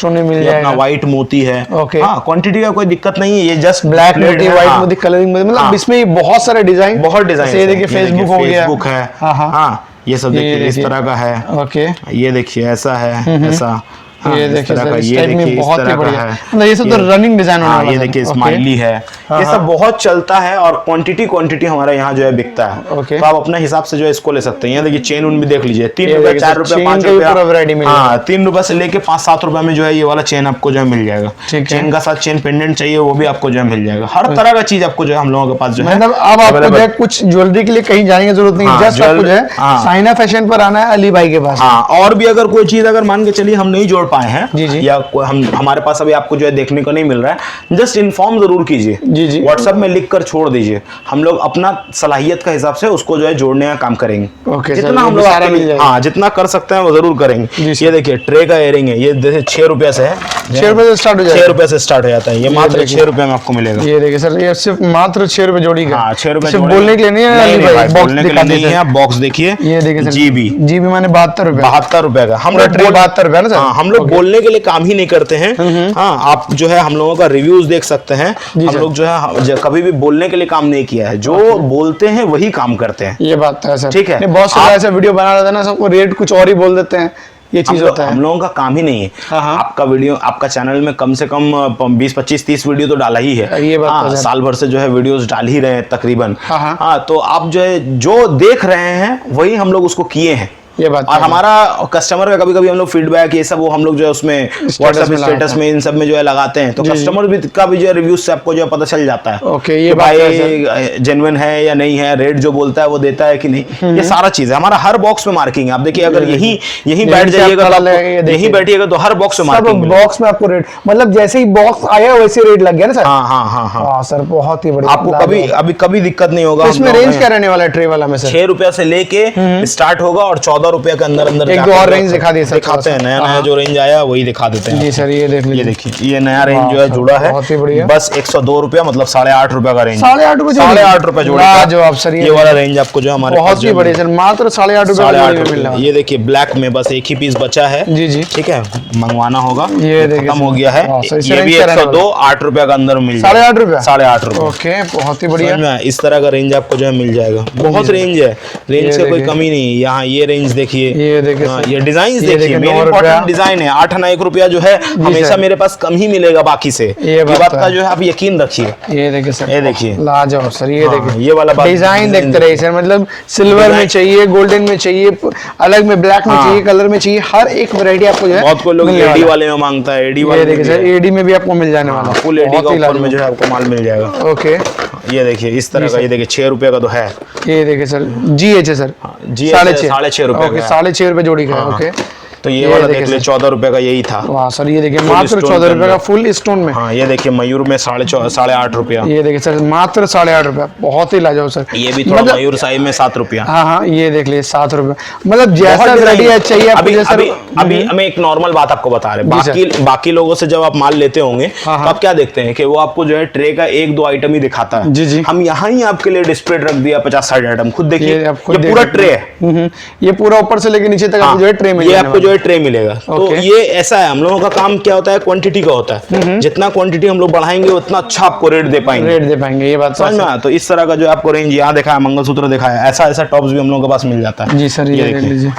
अपना व्हाइट मोती है। हाँ, क्वांटिटी का कोई दिक्कत नहीं है। ये जस्ट ब्लैक मोती, व्हाइट मोती, कलरिंग, मतलब इसमें बहुत सारे डिजाइन, बहुत डिजाइन। ये देखिए फेसबुक हो गया, फेसबुक है। हाँ, ये सब देखिए इस तरह का है। ओके, ये देखिए ऐसा है, ऐसा हाँ, ये इस देखिए तरह सर, का, इस ये टाइप में देखिए, इस बहुत तरह ही का बढ़िया। है। मतलब ये सब तो रनिंग डिजाइन होने हाँ, वाला ये है। देखिए ओके। स्माइली है, ये सब बहुत चलता है और क्वांटिटी हमारे यहाँ जो है बिकता है। ओके। तो आप अपने हिसाब से जो है इसको ले सकते हैं। ये देखिए चेन उन भी देख लीजिए, 3 ये रुपया, देखिए 4 सर, रुपया, चेन 5 का भी रुपया, पूरा वैरायटी मिल हाँ 3 रुपया से लेके 5-7 रुपया में जो है ये वाला चेन आपको जो है मिल जाएगा। ठीक है। चेन का साथ चेन पेंडेंट चाहिए वो भी आपको जो है मिल जाएगा। हर तरह का चीज आपको जो है हम लोगों के पास जो है मतलब अब आपको जो है कुछ ज्वेलरी के लिए कहीं जाने की जरूरत नहीं, हाँ, जस्ट आपको जो है हाँ। साइना फैशन पर आना है, अली भाई के पास। हाँ, और भी अगर कोई चीज अगर मान के चलिए हम नहीं जोड़ पाए हैं, जी, जी। या हम हमारे पास अभी आपको जो है देखने को नहीं मिल रहा है, जस्ट इन्फॉर्म जरूर कीजिए। जी, जी। व्हाट्सएप में लिख कर छोड़ दीजिए, हम लोग अपना सलाहियत का हिसाब से उसको जो है जोड़ने का काम करेंगे। ओके सर, जितना ये हम भी लोग सारा आपके मिल लिए, जाएगा। हाँ जितना कर सकते हैं वो जरूर जी, करेंगे। सर। ये देखिए ट्रे का इयरिंग है, ये जैसे 6 रुपया से है, 6 रुपए से स्टार्ट हो 6 जाएगा। रुपया से स्टार्ट हो जाता है। ये मात्र देखिए। 6 रुपये में आपको मिलेगा। ये देखिए सर, ये सिर्फ मात्र 6 रुपए जोड़ी का। हाँ 6 रुपये सिर्फ बोलने के लिए नहीं है, अली नहीं भाई भाई, बॉक्स बोलने के लिए दिखा नहीं दीजिए। है। बॉक्स देखिए, ये देखिए सर, जीबी जीबी माने 72 रुपए। 72 रुपए का। हम पूरा लोग ट्रे 72 रुपए ना सर? हाँ, हम लोग बोलने के लिए काम ही नहीं करते हैं। हाँ, आप जो है हम लोगों का रिव्यूज देख सकते हैं। जी हम सर। लोग जो है कभी भी बोलने के लिए काम नहीं किया है, जो बोलते हैं वही काम करते हैं। ये बात तो है सर। ठीक है। नहीं, बहुत आप- सारे ऐसे वीडियो बना रहे थे ना, सबको रेट कुछ और ही बोल देते हैं, ये चीज होता हम है। लोगों का काम ही नहीं है। हाँ, हाँ। आपका वीडियो, आपका चैनल में कम से कम 20-25-30 वीडियो तो डाला ही है। ये बात तो हाँ, है। साल भर से जो है वीडियोस डाल ही रहे हैं तकरीबन। हाँ, हाँ। हाँ, तो आप जो है जो देख रहे हैं वही हम लोग उसको किए हैं। ये बात तो और है। हमारा कस्टमर का कभी-कभी हम लोग फीडबैक ये सब वो हम लोग जो है उसमें व्हाट्सएप में लगाते स्टेटस हैं। में इन सब में जो है लगाते हैं, तो जी, जी। कस्टमर भी का भी जो है रिव्यूज से आपको जो है पता चल जाता है। ओके, ये कि बात तो है भाई जेन्युइन है या नहीं है, रेट जो बोलता है वो देता है कि नहीं, ये सारा चीज है। हमारा हर बॉक्स में मार्किंग है। आप देखिए अगर यहीं यहीं बैठ से आप जाइएगा खड़ा तो लगेगा, ये आपको- देखिए। यहीं बैठिएगा तो हर बॉक्स में सब मार्किंग बॉक्स में आपको रेट, मतलब जैसे ही बॉक्स आया वैसे रेट लग गया ना सर? हाँ हाँ हाँ हाँ। हाँ सर, बहुत ही बढ़िया। आपको कभी दिक्कत नहीं होगा। तो हम इसमें लोगों रेंज में क्या रहने वाला है ट्रे वाला में सर? 6 रुपया से लेके स्टार्ट होगा और 14 रुपया के अंदर अंदर एक जाकर दो और जो है रेंज दिखा दिए सर, दिखाते हैं। थोड़ा नया सा। नया हाँ। जो रेंज आया वही दिखा देते हैं जी आपको। सर, ये देख ये लीजिए। देखिए ये नया रेंज वाह जो है सर, जुड़ा है, बहुत ही बढ़िया। बस 102 रुपया, मतलब 8.5 रुपया का रेंज। 8.5 रुपए जोड़ी? 8.5 रुपया जोड़ी का। लाजवाब सर, ये वाला रेंज आपको जो हमारे पास बहुत जो ही है बढ़िया सर, मात्र 8.5 रुपए 8.5 में मिलने रुपये। ये देखिए ब्लैक में बस एक ही पीस बचा है। जी, जी। ठीक है, मंगवाना होगा, ये देखिए खत्म सर। हो गया है। वाह, सर, इससे ये भी रेंज क्या रहने 102 8 रुपया का अंदर मिल जाएगा। 8.5 रुपया? 8.5 रुपया। ओके, बहुत ही बढ़िया। समझ में आया? इस तरह का रेंज आपको जो है मिल जाएगा। बहुत रेंज है, रेंज ये से कोई देखिए। कमी नहीं है। यहाँ ये रेंज देखिए, ये देखिए हाँ, सर। ये डिजाइन ये देखिए, देखिए, मेन 9 इंपॉर्टेंट रुपया। डिजाइन है। 8 आना 1 रुपया जो है हमेशा सर। मेरे पास कम ही मिलेगा बाकी से। ये बात बात तो का है। जो है आप यकीन रखिए। ये देखिए सर, ये देखिए। लाजवाब सर, ये हाँ, देखिए। ये वाला बात- डिजाइन डिजाइन देखते रहिए सर, मतलब सिल्वर में डिजाइन- चाहिए, गोल्डन में चाहिए, अलग में ब्लैक में हाँ। चाहिए, कलर में चाहिए, हर एक वैरायटी आपको जो है बहुत कोई लोग मिलने एडी वाला है। वाले में मांगता है, एडी ये वाले देखिए सर, एडी में भी आपको मिल जाने वाला है। फुल एडी का बहुत ही ऊपर में जो लाजवाब। है आपको माल मिल जाएगा। ओके, ये देखिए इस तरह का, ये देखिए 6 रुपये का तो है। ये देखिए सर, GH है सर, GH 6.5 6.5 रुपये ओके, का है। 6.5 रुपए जोड़ी का है। हाँ, ओके, तो ये ये वाला देखिए देख ले, सर। 14 रुपये का यही था। वाह सर, ये देखिए Full मात्र stone 14 के रुपए का अंदर। फुल स्टोन में। हाँ, ये देखिए मयूर में 8.5 रुपया। ये देखिए सर, मात्र 8.5 रुपया, बहुत ही लाजवाब सर। ये भी थोड़ा मतलब- मयूर साइज में 7 रुपया। हाँ हाँ, ये देख लीजिए 7 रुपए, मतलब जैसा बहुत वैरायटी डिजाइन- चाहिए आपको अभी जैसा। अभी हमें एक नॉर्मल बात आपको बता रहे हैं। जी सर। बाकी लोगों से जब आप माल लेते होंगे हाँ, तो हाँ। आप क्या देखते हैं कि वो आपको जो है ट्रे का 1-2 आइटम ही दिखाता है। जी, जी। हम यहाँ ही आपके लिए डिस्प्ले रख दिया 50-60 आइटम। खुद देखिए, ये आप खुद ये देख पूरा सकते ट्रे हैं। है। ये पूरा ऊपर से लेके नीचे तक हाँ, आपको जो है ट्रे में ये आपको जो है ट्रे मिलेगा। तो ओके। ये ऐसा है, हम लोगों का काम क्या होता है, क्वांटिटी का होता है। जितना क्वांटिटी हम लोग बढ़ाएंगे उतना अच्छा आपको रेट दे पाएंगे। रेट दे पाएंगे, ये बात समझ में आया? तो इस तरह का जो आपको रेंज यहाँ दिखाया, मंगलसूत्र दिखाया, ऐसा टॉप्स भी हम लोगों के पास मिल जाता है। जी सर, ये देख देखिए। लीजिए।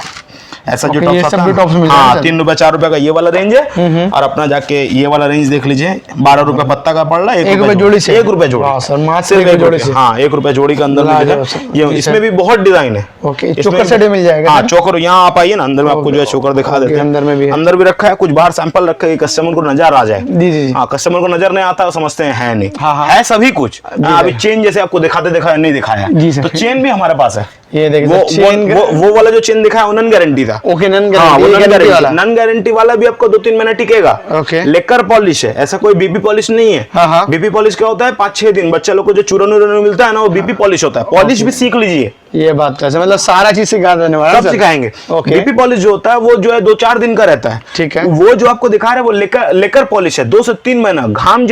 ऐसा जो ओके, टॉप्स ये आता सब है, भी टॉप्स मिल हाँ, जाएंगे 3 रुपया 4 रुपया का ये वाला रेंज है। और अपना जाके ये वाला रेंज देख लीजिए, 12 रुपया पत्ता का पड़ रहा है, 1 रुपए जोड़ी से। 1 रुपया जोड़ी। वाह सर, मात्र सिर्फ 1 1 जोड़ी रुपया। से। हाँ, 1 रुपया जोड़ी के अंदर में जो लाजवाब है, सर। ये जी इसमें सर। भी बहुत डिजाइन है। ओके, इसमें- चोकर सेट मिल जाएगा हाँ, ना? चोकर यहाँ आप आइए ना, अंदर में आपको जो है चोकर दिखा ओके, देते हैं। अंदर में भी है। अंदर भी रखा है, कुछ बाहर सैंपल रखा है, कस्टमर को नजर आ जाए। जी, जी, जी। हाँ, कस्टमर को नजर नहीं आता है, समझते हैं है नहीं। हाँ, हाँ। है सभी कुछ। हाँ, अभी सर। चेन जैसे आपको दिखाते दिखाया नहीं दिखाया, जी सर। तो चेन भी हमारे पास है। ये देखिए वो सर, चेन वो वाला जो चेन दिखाया नन गारंटी था। ओके, नन हाँ, वो गारंटी वाला। नन गारंटी वाला भी आपको 2-3 महीने टिकेगा। ओके। लेकर पॉलिश है, ऐसा कोई बीपी पॉलिश नहीं है। हाँ, हाँ। बीपी पॉलिश क्या होता है, 5-6 दिन बच्चा लोग को जो चूरन उरन मिलता है ना, वो बीपी पॉलिश होता है। पॉलिश भी सीख लीजिए, ये बात तो है, मतलब सारा चीज सिखा देने वाला है सब सर। सिखाएंगे। ओके। बीपी पॉलिश जो होता है वो जो है 2-4 दिन का रहता है। ठीक है। वो जो आपको दिखा रहे हैं वो लेकर पॉलिश है, 2 से 3 महीना। घाम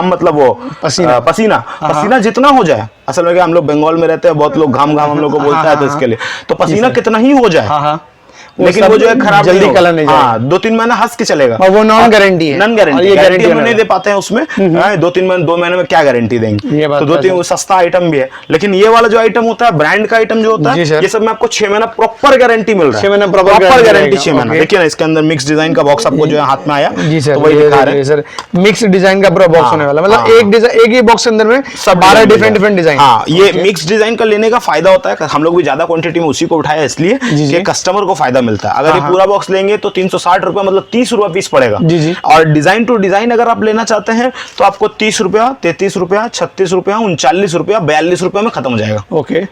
मतलब वो पसीना। पसीना जितना हो जाए। असल में क्या, हम लोग बंगाल में रहते हैं, बहुत लोग घाम हम लोग को बोलता है, तो इसके लिए तो पसीना कितना ही हो जाए। हाँ हाँ, लेकिन वो जो है खराब जल्दी नहीं कलर नहीं जाएगा। हाँ 2-3 महीना हंस के चलेगा। और वो नॉन गारंटी है, नॉन गारंटी, ये गारंटी हम गारंटी नहीं दे पाते हैं उसमें। 2 महीने में क्या गारंटी देंगे, ये बात तो 2-3 सस्ता आइटम भी है। लेकिन ये वाला जो आइटम होता है ब्रांड का आइटम जो होता जी है, सर। ये सब में आपको 6 महीना प्रॉपर गारंटी मिल रहा है। 6 महीना proper प्रॉपर guarantee गारंटी रहेगा, 6 महीना। ओके। देखिए ना इसके अंदर मिक्स डिजाइन का बॉक्स आपको जो है हाथ में आया, जी सर, तो वही दिखा रहे हैं। सर मिक्स डिजाइन का पूरा बॉक्स होने वाला, मतलब एक डिजाइन, एक ही बॉक्स के अंदर में सब 12 डिफरेंट डिजाइन। हाँ, ये मिक्स डिजाइन का लेने का फायदा होता है, हम लोग भी ज्यादा क्वांटिटी में उसी को उठाया इसलिए जी। कि कस्टमर को फायदा मिलता है। अगर ये पूरा बॉक्स लेंगे तो 360 रुपया, मतलब 30 रुपया पीस पड़ेगा। जी। और डिजाइन टू डिजाइन अगर आप लेना चाहते हैं तो आपको 30 रुपया, 33 रुपया, 36 रुपया, 39 रुपया, 42 रुपया में खत्म हो जाएगा। ओके,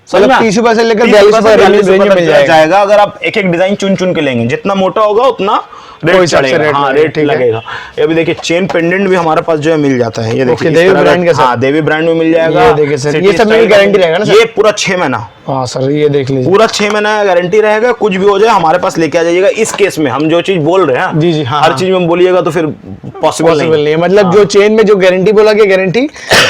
समझ में? 30 रुपए से लेकर 30 42 रुपये से 42 रेंज में मिल तक जाएगा। अगर आप एक एक डिजाइन चुन चुन के लेंगे, जितना मोटा होगा उतना कोई रेट हिसाब से चढ़ेगा। रेट हाँ, लगेगा, रेट ठीक है। लगेगा। ये भी देखिए चेन पेंडेंट भी हमारे पास जो है मिल जाता है। ये देखिए देवी ब्रांड का सर। हाँ, देवी ब्रांड में मिल जाएगा। ये देखिए सर, सिटी ये सब में स्टाइल गारंटी रहेगा ना सर? ये पूरा 6 महीना, हाँ सर, ये देख लीजिए, पूरा 6 महीना गारंटी रहेगा। कुछ भी हो जाए हमारे पास लेके आ जाइएगा। इस केस में हम जो चीज बोल रहे हैं, जी, हाँ, हर हाँ। चीज में बोलिएगा तो फिर पॉसिबल नहीं नहीं। है। मतलब जो चेन में जो गारंटी बोला गया गारंटी,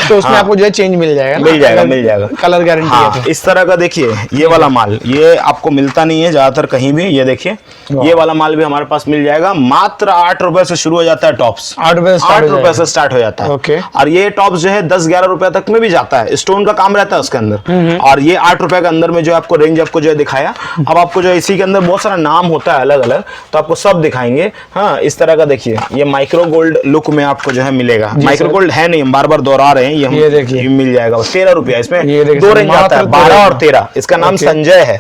तो उसमें आपको जो है चेंज मिल जाएगा ना? मिल जाएगा, अगर मिल जाएगा। कलर गारंटी हाँ, है तो। इस तरह का देखिए ये वाला माल, ये आपको मिलता नहीं है ज्यादातर कहीं भी। ये देखिए ये वाला माल भी हमारे पास मिल जाएगा। मात्र 8 रुपए से शुरू हो जाता है टॉप्स। 8 रुपए 8 रुपए से स्टार्ट हो जाता है। ओके। और ये टॉप्स जो है 10-11 रुपए तक में भी जाता है। स्टोन का काम रहता है उसके अंदर। और ये 8 रुपए के अंदर में जो आपको रेंज आपको जो है दिखाया। अब आपको जो है इसी के अंदर बहुत सारा नाम होता है अलग अलग, तो आपको सब दिखाएंगे। हाँ, इस तरह का देखिए ये माइक्रो गोल्ड लुक में आपको जो है मिलेगा। माइक्रो गोल्ड है नहीं, हम बार बार दोहरा रहे हैं। ये देखिए। ये मिल जाएगा 13 रुपया। इसमें ये देखिए 2 सर, रेंज आता है, मात्र 12 और 13। 13। इसका नाम संजय है।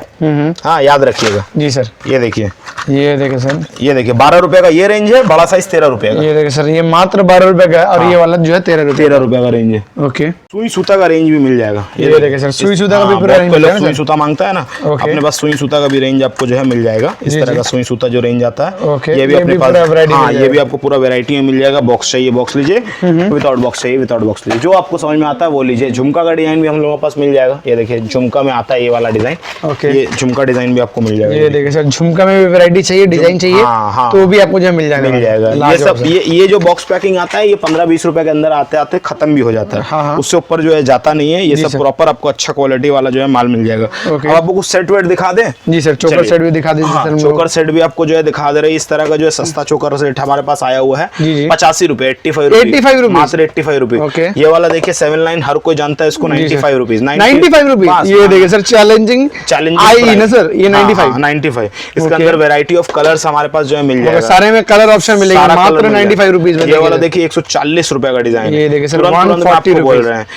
हाँ, याद रखिएगा। जी सर, ये देखिए, ये देखिए सर, ये देखिए 12 रुपए का ये रेंज है, बड़ा साइज 13 रुपए का। ये देखिए सर, ये मात्र 12 रुपए का है और ये वाला जो है 13 रुपए। 13 रुपए का रेंज है। ओके, सुई सूता का रेंज भी मिल जाएगा। ये देखिए सर, सुई सूता का भी पूरा रेंज रेंज मिल जाएगा सुई सर। सूता मांगता है ना, ओके। अपने पास सुई सूता का भी रेंज आपको जो है मिल जाएगा। इस जी, तरह जी। का सुई सूता जो रेंज आता है, ओके, ये भी ये अपने भी पास। पूरा variety हाँ, मिल ये भी आपको पूरा वैरायटी में मिल जाएगा। बॉक्स चाहिए बॉक्स लीजिए, विदाउट बॉक्स चाहिए विदाउट बॉक्स लीजिए, जो आपको समझ में आता है वो लीजिए। झुमका का डिजाइन भी हम लोगों के पास मिल जाएगा। ये देखिए झुमका में आता है ये वाला डिजाइन। ओके। ये झुमका डिजाइन भी आपको मिल जाएगा। ये देखिए सर, झुमका में भी वैरायटी चाहिए, डिजाइन चाहिए, हाँ, हाँ। तो भी आपको जो है मिल जाएगा। मिल जाएगा। ये लाजवाब सब सर। ये जो बॉक्स पैकिंग आता है, ये 15-20 रुपए के अंदर आते आते खत्म भी हो जाता है। हाँ, हाँ। उससे ऊपर जो है जाता नहीं है। ये जी सब सर। प्रॉपर आपको अच्छा क्वालिटी वाला जो है माल मिल जाएगा। ओके। अब आपको कुछ सेट वेट दिखा दें? जी सर, चोकर चलिए। सेट भी दिखा दीजिए हाँ, सर। चोकर सेट भी आपको जो है दिखा दे रहे हैं। इस तरह का जो है सस्ता चोकर सेट हमारे पास आया हुआ है। जी, जी। 85 रुपए, 85 रुपए, 85 रुपए, मात्र 85 रुपए। ओके। ये वाला देखिए 7 लाइन, हर कोई जानता है इसको। 95 रुपीज, 95 रुपीज। ये देखिए सर, चैलेंजिंग आई ना सर, ये 95। 95। इसके ओके। अंदर वेराइटी ऑफ कलर्स हमारे पास जो है मिल जाएगा। सारे में कलर ऑप्शन मिलेगा, सारा मात्र कलर मिल 95 रुपीज में। जाएगा। ये वाला देखिए 140 रुपए का डिजाइन है। ये देखिए सर, तुरंत तुरंत मैं 140 आपको बोल रुपीज। रहे हैं।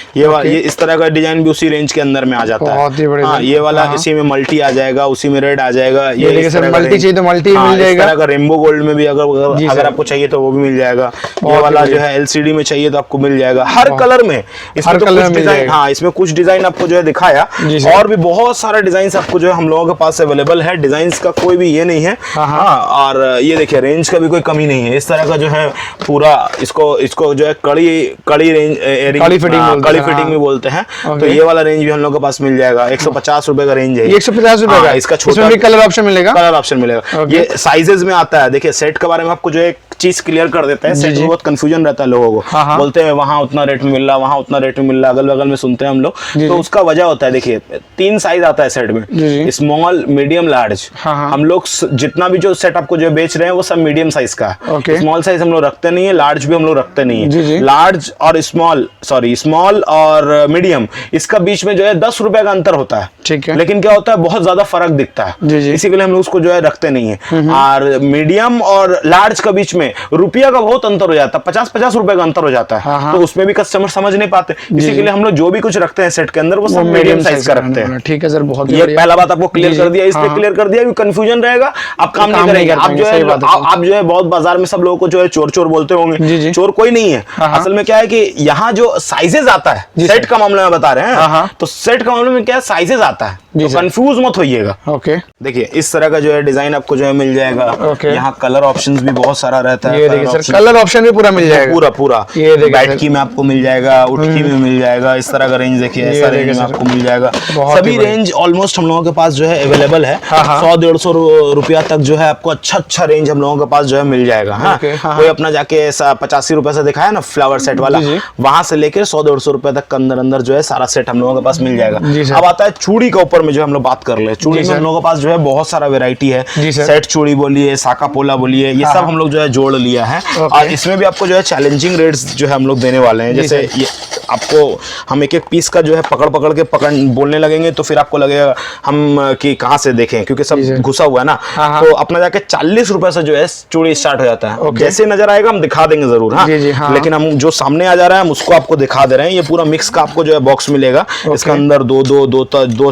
ये इस तरह का डिजाइन भी उसी रेंज के अंदर में आ जाता है। बहुत ही बढ़िया। हाँ, ये वाला हाँ। इसी में मल्टी आ जाएगा, उसी में रेड आ जाएगा। ये देखिए इस सर, तरह का मल्टी range- चाहिए तो मल्टी हाँ, मिल इस जाएगा। तरह का रेनबो गोल्ड में भी जी अगर सर। आपको चाहिए तो वो भी मिल जाएगा। ये बहुत ही वाला जो बढ़िया। है एलसीडी में चाहिए तो आपको मिल जाएगा हर कलर में। इसमें तो कलर कुछ में मिल डिजाइन, जाएगा। हाँ, इसमें कुछ डिजाइन आपको जो है दिखाया। जी सर। और भी बहुत सारे डिजाइन आपको जो है हम लोगों के पास अवेलेबल है। डिजाइन का कोई भी ये नहीं है। हाँ, हाँ। हाँ, और ये देखिए रेंज का भी कोई कमी नहीं है। इस तरह का जो है पूरा इसको जो है कड़ी रेंज, कड़ी फिटिंग बोलते कड़ी हैं, फिटिंग हाँ। भी बोलते हैं। तो ओके। ये वाला रेंज भी हम लोग के पास मिल जाएगा। 150 रुपए का रेंज है। 150 रुपए हाँ, का। इसका छोटा इसमें भी कलर ऑप्शन मिलेगा। कलर ऑप्शन मिलेगा। ओके। ये साइजेस में आता है। देखिए सेट के बारे में आपको जो एक चीज क्लियर कर देते हैं। सेट जी। में बहुत कंफ्यूजन रहता है लोगों को। हाँ, हाँ। बोलते हैं वहां उतना रेट में मिल रहा, वहां उतना रेट में मिल रहा, अगल बगल में सुनते हैं हम लोग। जी, तो जी। उसका वजह होता है, देखिए 3 साइज आता है सेट जी, में, जी। Small, medium, large. हाँ, हाँ। हम लोग जितना भी जो सेट आपको जो बेच रहे हैं वो सब मीडियम साइज का है। ओके। स्मॉल साइज हम लोग रखते नहीं है, लार्ज भी हम लोग रखते नहीं जी, जी। है। लार्ज और स्मॉल और मीडियम, इसका बीच में जो है 10 रुपए का अंतर होता है। ठीक है। लेकिन क्या होता है, बहुत ज्यादा फर्क दिखता है। जी, जी। इसी के लिए हम लोग उसको जो है रखते नहीं है। और मीडियम और लार्ज का बीच में रुपया का बहुत अंतर हो जाता है, 50-50 रुपए का अंतर हो जाता है। हाँ, हाँ। तो उसमें भी कस्टमर समझ नहीं पाते। इसी के लिए हम लोग जो भी कुछ रखते हैं सेट के अंदर वो सब मीडियम साइज का रखते हैं। ठीक है सर, बहुत ही ये बढ़िया। पहला बात आपको क्लियर जी, कर दिया। इसलिए हाँ, क्लियर कर दिया कि कंफ्यूजन रहेगा, आप काम नहीं करेंगे। कर आप पाएंगे, जो है सही बात है सर। आप जो है बहुत बाजार में सब लोगों को जो है चोर चोर बोलते जी, होंगे। जी। चोर कोई नहीं है। हाँ, हाँ। असल में क्या है कि यहाँ जो साइजेस आता है, जी, सेट सर। का मामला में बता रहे हैं। हाँ, हाँ। तो सेट का मामले में क्या साइजेस आता है, जी, तो सर। कंफ्यूज मत होइएगा। ओके। देखिए इस तरह का जो है डिजाइन आपको जो है मिल जाएगा। ओके। यहाँ कलर ऑप्शंस भी बहुत सारा रहता रहता है। ये देखिए सर, कलर ऑप्शन भी पूरा मिल जाएगा। पूरा पूरा ये देखिए बैठकी में आपको मिल जाएगा, उठकी में मिल जाएगा, इस तरह का रेंज देखिए, ऐसा रेंज में आपको मिल जाएगा। सभी रेंज ऑलमोस्ट हम लोगों के पास जो है अवेलेबल है। 100-150 रुपया तक जो है आपको अच्छा रेंज हम लोगों के पास जो है मिल जाएगा। हाँ, कोई अपना जाके 85 रुपए से दिखाया ना फ्लावर सेट वाला, वहां से लेकर 100-150 रुपए तक के अंदर जो है सारा सेट हम लोगों के पास मिल जाएगा। अब आता है चूड़ी के ऊपर में जो हम लोग बात कर ले। चूड़ी में हम लोगों के पास जो है बहुत सारा वेरायटी है। सेट चूड़ी बोलिए, साका पोला बोलिए, ये सब हम लोग जो है जोड़ लिया है। और इसमें भी आपको जो है चैलेंजिंग रेट्स जो है हम लोग देने वाले हैं। जैसे ये आपको हम एक पीस का जो है पकड़ के बोलने लगेंगे तो फिर आपको लगेगा हम कि कहाँ से देखें, क्योंकि सब घुसा हुआ है ना। तो अपना जाके 40 रुपए से जो है चूड़ी स्टार्ट हो जाता है। जैसे नजर आएगा हम दिखा देंगे जरूर। हाँ, लेकिन हम जो सामने आ जा रहा है हम उसको आपको दिखा दे रहे हैं। ये पूरा मिक्स का आपको जो है बॉक्स मिलेगा। इसके अंदर 2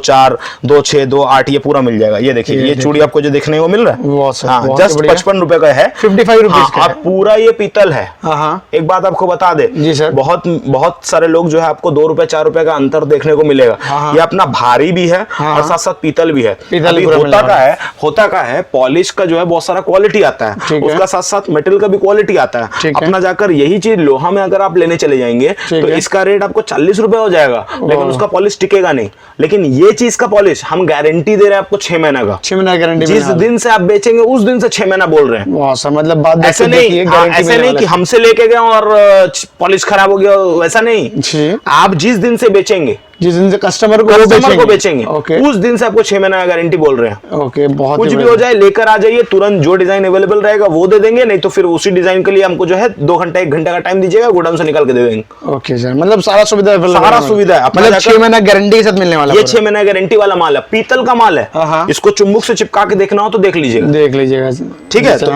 4 2 6 2 8 ये पूरा मिल जाएगा। ये देखिए, ये चूड़ी आपको जो देखने को मिल रहा है जस्ट 55 रुपए का है, 55 रुपीज का। पूरा ये पीतल है। एक बात आपको बता दे, बहुत सारे लोग जो है आपको 2 रुपए 4 रुपए का अंतर देखने को मिलेगा। ये अपना भारी भी है और साथ साथ पीतल भी है। होता का है पॉलिश का जो है बहुत सारा क्वालिटी आता है, उसका साथ साथ मेटल का भी क्वालिटी आता है। अपना जाकर यही चीज लोहा में अगर आप लेने चले जाएंगे तो इसका रेट आपको 40 रुपए हो जाएगा, लेकिन उसका पॉलिश टिकेगा नहीं। लेकिन ये चीज का पॉलिश हम गारंटी दे रहे हैं आपको 6 महीना का। 6 महीना गारंटी। जिस दिन से आप बेचेंगे उस दिन से 6 महीना बोल रहे हैं। मतलब बात ऐसे नहीं कि हमसे लेके गए और पॉलिश खराब हो गया, वैसा नहीं। आप जिस दिन से बेचेंगे, जिस दिन से कस्टमर को बेचेंगे उस दिन से आपको 6 महीना गारंटी बोल रहे हैं। बहुत कुछ भी हो जाए लेकर आ जाइए, तुरंत जो डिजाइन अवेलेबल रहेगा वो दे देंगे, नहीं तो फिर उसी डिजाइन के लिए हमको जो है 2 घंटे 1 घंटे का टाइम दीजिएगा, गोडाउन से निकाल के दे देंगे। ओके सर, मतलब सारा सुविधा है। मतलब 6 महीना गारंटी के साथ मिलने वाला। ये 6 महीना गारंटी वाला माल है, पीतल का माल है। इसको चुम्बक से चिपका के देखना हो तो देख लीजिएगा। ठीक है, तो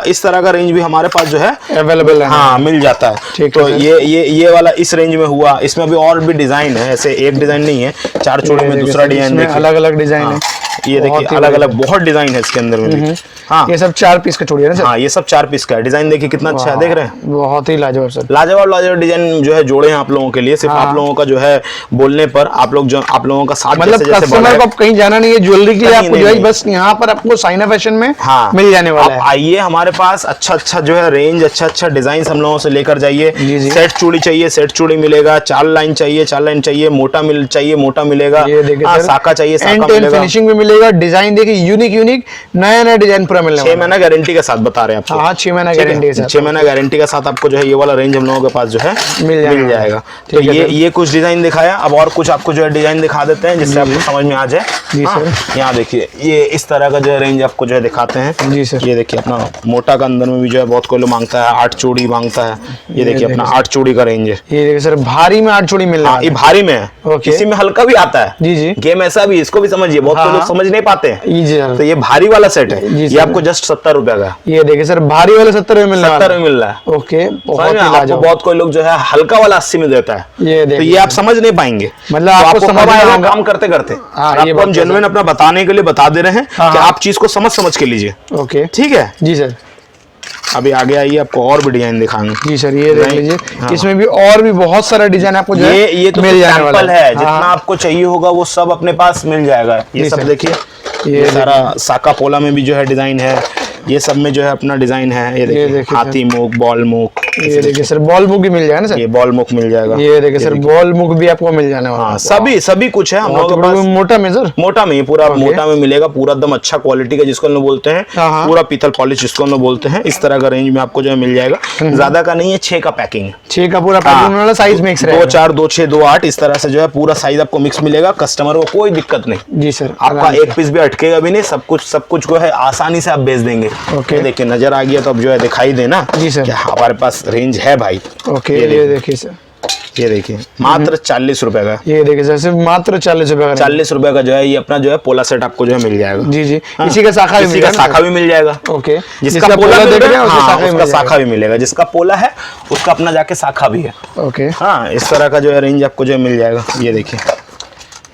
इस तरह का रेंज भी हमारे पास जो है अवेलेबल है। हाँ, मिल जाता है। तो ये वाला इस रेंज में हुआ। इसमें अभी और भी डिजाइन है, ऐसे एक डिजाइन नहीं है। 4 चूड़ी में दूसरा डिजाइन देखिए, अलग-अलग डिजाइन है। ये देखिए अलग-अलग बहुत डिजाइन है इसके अंदर में देखिए। हाँ, ये सब 4 पीस का चूड़ी है ना सर? हाँ, ये सब 4 पीस का है। डिजाइन देखिए कितना अच्छा है, देख रहे हैं? बहुत ही लाजवाब सर। लाजवाब डिजाइन जो है जोड़े हैं आप लोगों के लिए। सिर्फ आप लोगों का जो है बोलने पर आप लोगों का साथ, मतलब कस्टमर को कहीं जाना नहीं है, ज्वेलरी के लिए आपको जो है बस यहाँ पर आपको साइना फैशन में मिल जाने वाला है। आइए हमारे पास अच्छा जो है रेंज, अच्छा डिजाइन हम लोगों से लेकर जाइए। सेट चूड़ी चाहिए, सेट चूड़ी मिलेगा। 4 लाइन चाहिए, मोटा मिलेगा। साका चाहिए, साका मिलेगा। फिनिशिंग भी मिलेगा। डिजाइन देखिए यूनिक नया डिजाइन पूरा मिलने वाला है। 6 महीना गारंटी के साथ बता रहे हैं आपको। हाँ, 6 महीना गारंटी के साथ। 6 महीना गारंटी के साथ आपको जो है ये वाला रेंज हम लोगों के पास जो है मिल जाएगा। तो ये कुछ डिजाइन दिखाया, अब और कुछ आपको जो है डिजाइन दिखा देते हैं जिससे आपको समझ में आ जाए। जी सर, यहाँ देखिए ये इस तरह का जो है रेंज आपको जो है दिखाते हैं। जी सर, ये देखिए अपना मोटा का अंदर में भी जो है बहुत कोई लोग मांगता है, 8 चूड़ी मांगता है। ये देखिए अपना 8 चूड़ी का रेंज है। ये देखिए सर, भारी में 8 चूड़ी मिल रहा है। ये भारी में है, इसी में हल्का भी आता है। जी, गेम ऐसा भी, इसको भी समझिए, बहुत लोग समझ नहीं पाते हैं। तो ये भारी वाला सेट है, ये आपको जस्ट 70 रुपए का। ये देखिए सर, भारी वाला 70 में मिल रहा है। ओके, बहुत कोई लोग जो है हल्का वाला 80 में देता है। तो ये आप समझ नहीं पाएंगे, मतलब आपको समझ आएगा काम करते करते। आपको हम जेन्युइन अपना बताने के लिए बता दे रहे हैं कि आप चीज को समझ के लीजिए। ओके, ठीक है जी सर। अभी आगे आइए, आपको और भी डिजाइन दिखाएंगे। जी सर, ये देख लीजिए। इसमें भी और भी बहुत सारा डिजाइन आपको जो है ये तो मिल जाने वाला है। जितना आपको चाहिए होगा वो सब अपने पास मिल जाएगा। ये सब देखिए, ये सारा साका पोला में भी जो है डिजाइन है। ये सब में जो है अपना डिजाइन है। ये देखिए हाथी मुख, बॉल मुख। ये देखिए सर, बॉल मुख भी मिल जाएगा ना सर? ये बॉल मुख मिल जाएगा। ये देखिए सर, बॉल मुख भी आपको मिल जाने वाला है। सभी कुछ है हम लोगों के पास। मोटा में सर, मोटा में पूरा मोटा में मिलेगा, पूरा एकदम अच्छा क्वालिटी का जिसको हम लोग बोलते हैं, पूरा पीतल पॉलिश जिसको हम लोग बोलते हैं। इस तरह का रेंज में आपको जो है मिल जाएगा। ज्यादा का नहीं है, 6 का पैकिंग, 6 का पूरा पैकिंग वाला साइज मिक्स रहेगा। 2 4 2 6 2 8 इस तरह से जो है पूरा साइज आपको मिक्स मिलेगा। कस्टमर को कोई दिक्कत नहीं। जी सर, आपका एक पीस भी अटकेगा भी नहीं। सब कुछ को है आसानी से आप बेच देंगे। ओके, देखिए नजर आ गया तो अब जो है दिखाई देना। जी सर, हमारे पास रेंज है भाई। ओके, ये देखिए सर, ये देखिए मात्र 40 रुपए का। ये देखिए सर, सिर्फ मात्र 40 रुपए का। 40 रुपए का जो है ये अपना जो है पोला सेट आपको जो है मिल जाएगा। जी जी, इसी का साखा भी मिल जाएगा। ओके, जिसका पोला देख रहे हैं उसका साखा भी मिलेगा। जिसका पोला है उसका अपना जाके साखा भी है। ओके, हाँ, इस तरह का जो है रेंज आपको जो है मिल जाएगा। ये देखिए,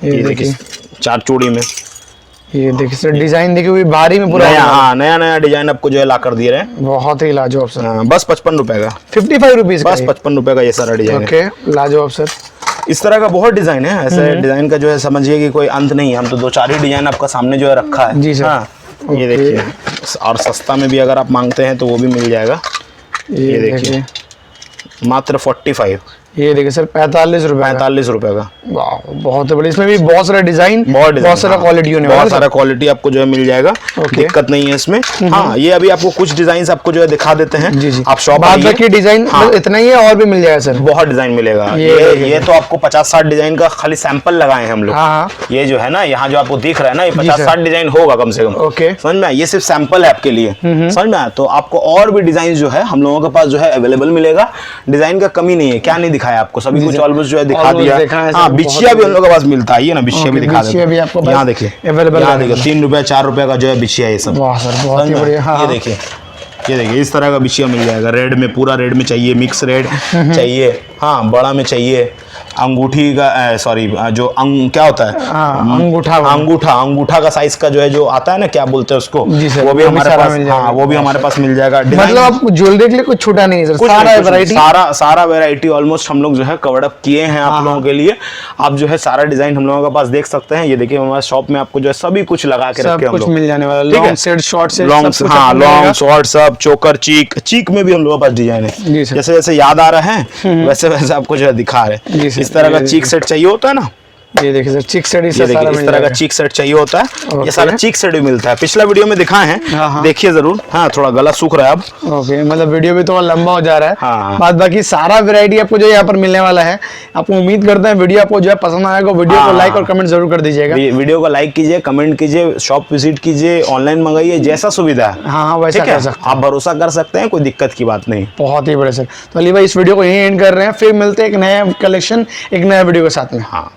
ये देखिए 4 चूड़ी में। ये देखिए सर, डिजाइन देखिए भारी में पूरा नया डिजाइन आपको जो है ला कर दिए रहे हैं। बहुत ही लाजवाब सर। बस 55 रुपए का, 55 रुपीज बस 55 रुपए का ये सारा डिजाइन। ओके, लाजवाब सर। इस तरह का बहुत डिजाइन है। ऐसे डिजाइन का जो है समझिए कि कोई अंत नहीं है। हम तो 2 4 ही डिजाइन आपका सामने जो है रखा है। जी सर, ये देखिए, और सस्ता में भी अगर आप मांगते हैं तो वो भी मिल जाएगा। ये देखिए मात्र 45। ये देखिए सर 45 रुपए। 45 रुपए का। वाह बहुत बड़ी, इसमें भी बहुत सारा डिजाइन, बहुत सारा क्वालिटी होने वाला है, बहुत सारा क्वालिटी आपको जो है मिल जाएगा। दिक्कत नहीं है इसमें। हाँ ये अभी आपको कुछ डिजाइन आपको जो है दिखा देते हैं। जी जी। आप शॉप बाद बाकी डिजाइन इतना ही है, और भी मिल जाएगा सर? बहुत डिजाइन मिलेगा। ये तो आपको 50-60 डिजाइन का खाली सैंपल लगाए हैं हम लोग। ये जो है ना यहाँ जो आपको दिख रहा है ना, ये 50-60 डिजाइन होगा कम से कम। ओके समझ में? ये सिर्फ सैंपल है आपके लिए, समझ में? तो आपको और भी डिजाइन जो है हम लोगों के पास जो है अवेलेबल मिलेगा। डिजाइन का कमी नहीं है। क्या नहीं दिखाया आपको? सभी कुछ ऑलमोस्ट जो है दिखा दिया। हाँ बिछिया भी हम लोग के पास मिलता है। ये ना बिछिया भी दिखा देते हैं। यहाँ देखिए अवेलेबल, यहाँ देखिए 3 रुपए 4 रुपए का जो है बिछिया ये सब। वाह सर बहुत ही बढ़िया। ये देखिए, ये देखिए इस तरह का बिछिया मिल जाएगा। रेड में, पूरा रेड में चाहिए, मिक्स रेड चाहिए, हाँ बड़ा में चाहिए, अंगूठी का सॉरी जो क्या होता है, अंगूठा का साइज का जो है, जो आता है ना, क्या बोलते हैं उसको, वो भी हमारे पास, हाँ वो भी हमारे पास मिल जाएगा। मतलब आप ज्वेलरी के लिए कुछ छूटा नहीं है सर? सारा वैरायटी ऑलमोस्ट हम लोग जो है कवर अप किए हैं आप लोगों के लिए। आप जो है सारा डिजाइन हम लोगों के पास देख सकते हैं। ये देखिए हमारे शॉप में आपको जो है सभी कुछ लगा के रखे हम लोग, मिल जाने वाला। Long set, short set, long short सब, चोकर, चीक में भी हम लोगों के पास डिजाइन है। जैसे जैसे याद आ रहा है वैसे वैसे आपको जो है दिखा रहे हैं। इस तरह का चीक सेट चाहिए होता है ना, ये देखिए सर चीक सेट, इस तरह का चीक सेट चाहिए होता है। ये सारा चीक सेट भी मिलता है। पिछला वीडियो में दिखाए हैं, देखिए जरूर। हाँ थोड़ा गला सूख रहा है अब। ओके, मतलब वीडियो भी थोड़ा लंबा हो जा रहा है। हाँ। बाद बाकी सारा वैरायटी आपको जो यहाँ पर मिलने वाला है। आपको उम्मीद करते हैं वीडियो आपको जो है पसंद आएगा। वीडियो को लाइक और कमेंट जरूर कर दीजिएगा। वीडियो को लाइक कीजिए, कमेंट कीजिए, शॉप विजिट कीजिए, ऑनलाइन मंगाइए, जैसा सुविधा है। हाँ वैसा कर सकते हैं, आप भरोसा कर सकते हैं, कोई दिक्कत की बात नहीं। बहुत ही बड़े सर। तो अली भाई इस वीडियो को यहीं एंड कर रहे हैं, फिर मिलते हैं एक नया कलेक्शन, एक नया वीडियो के साथ में। हाँ।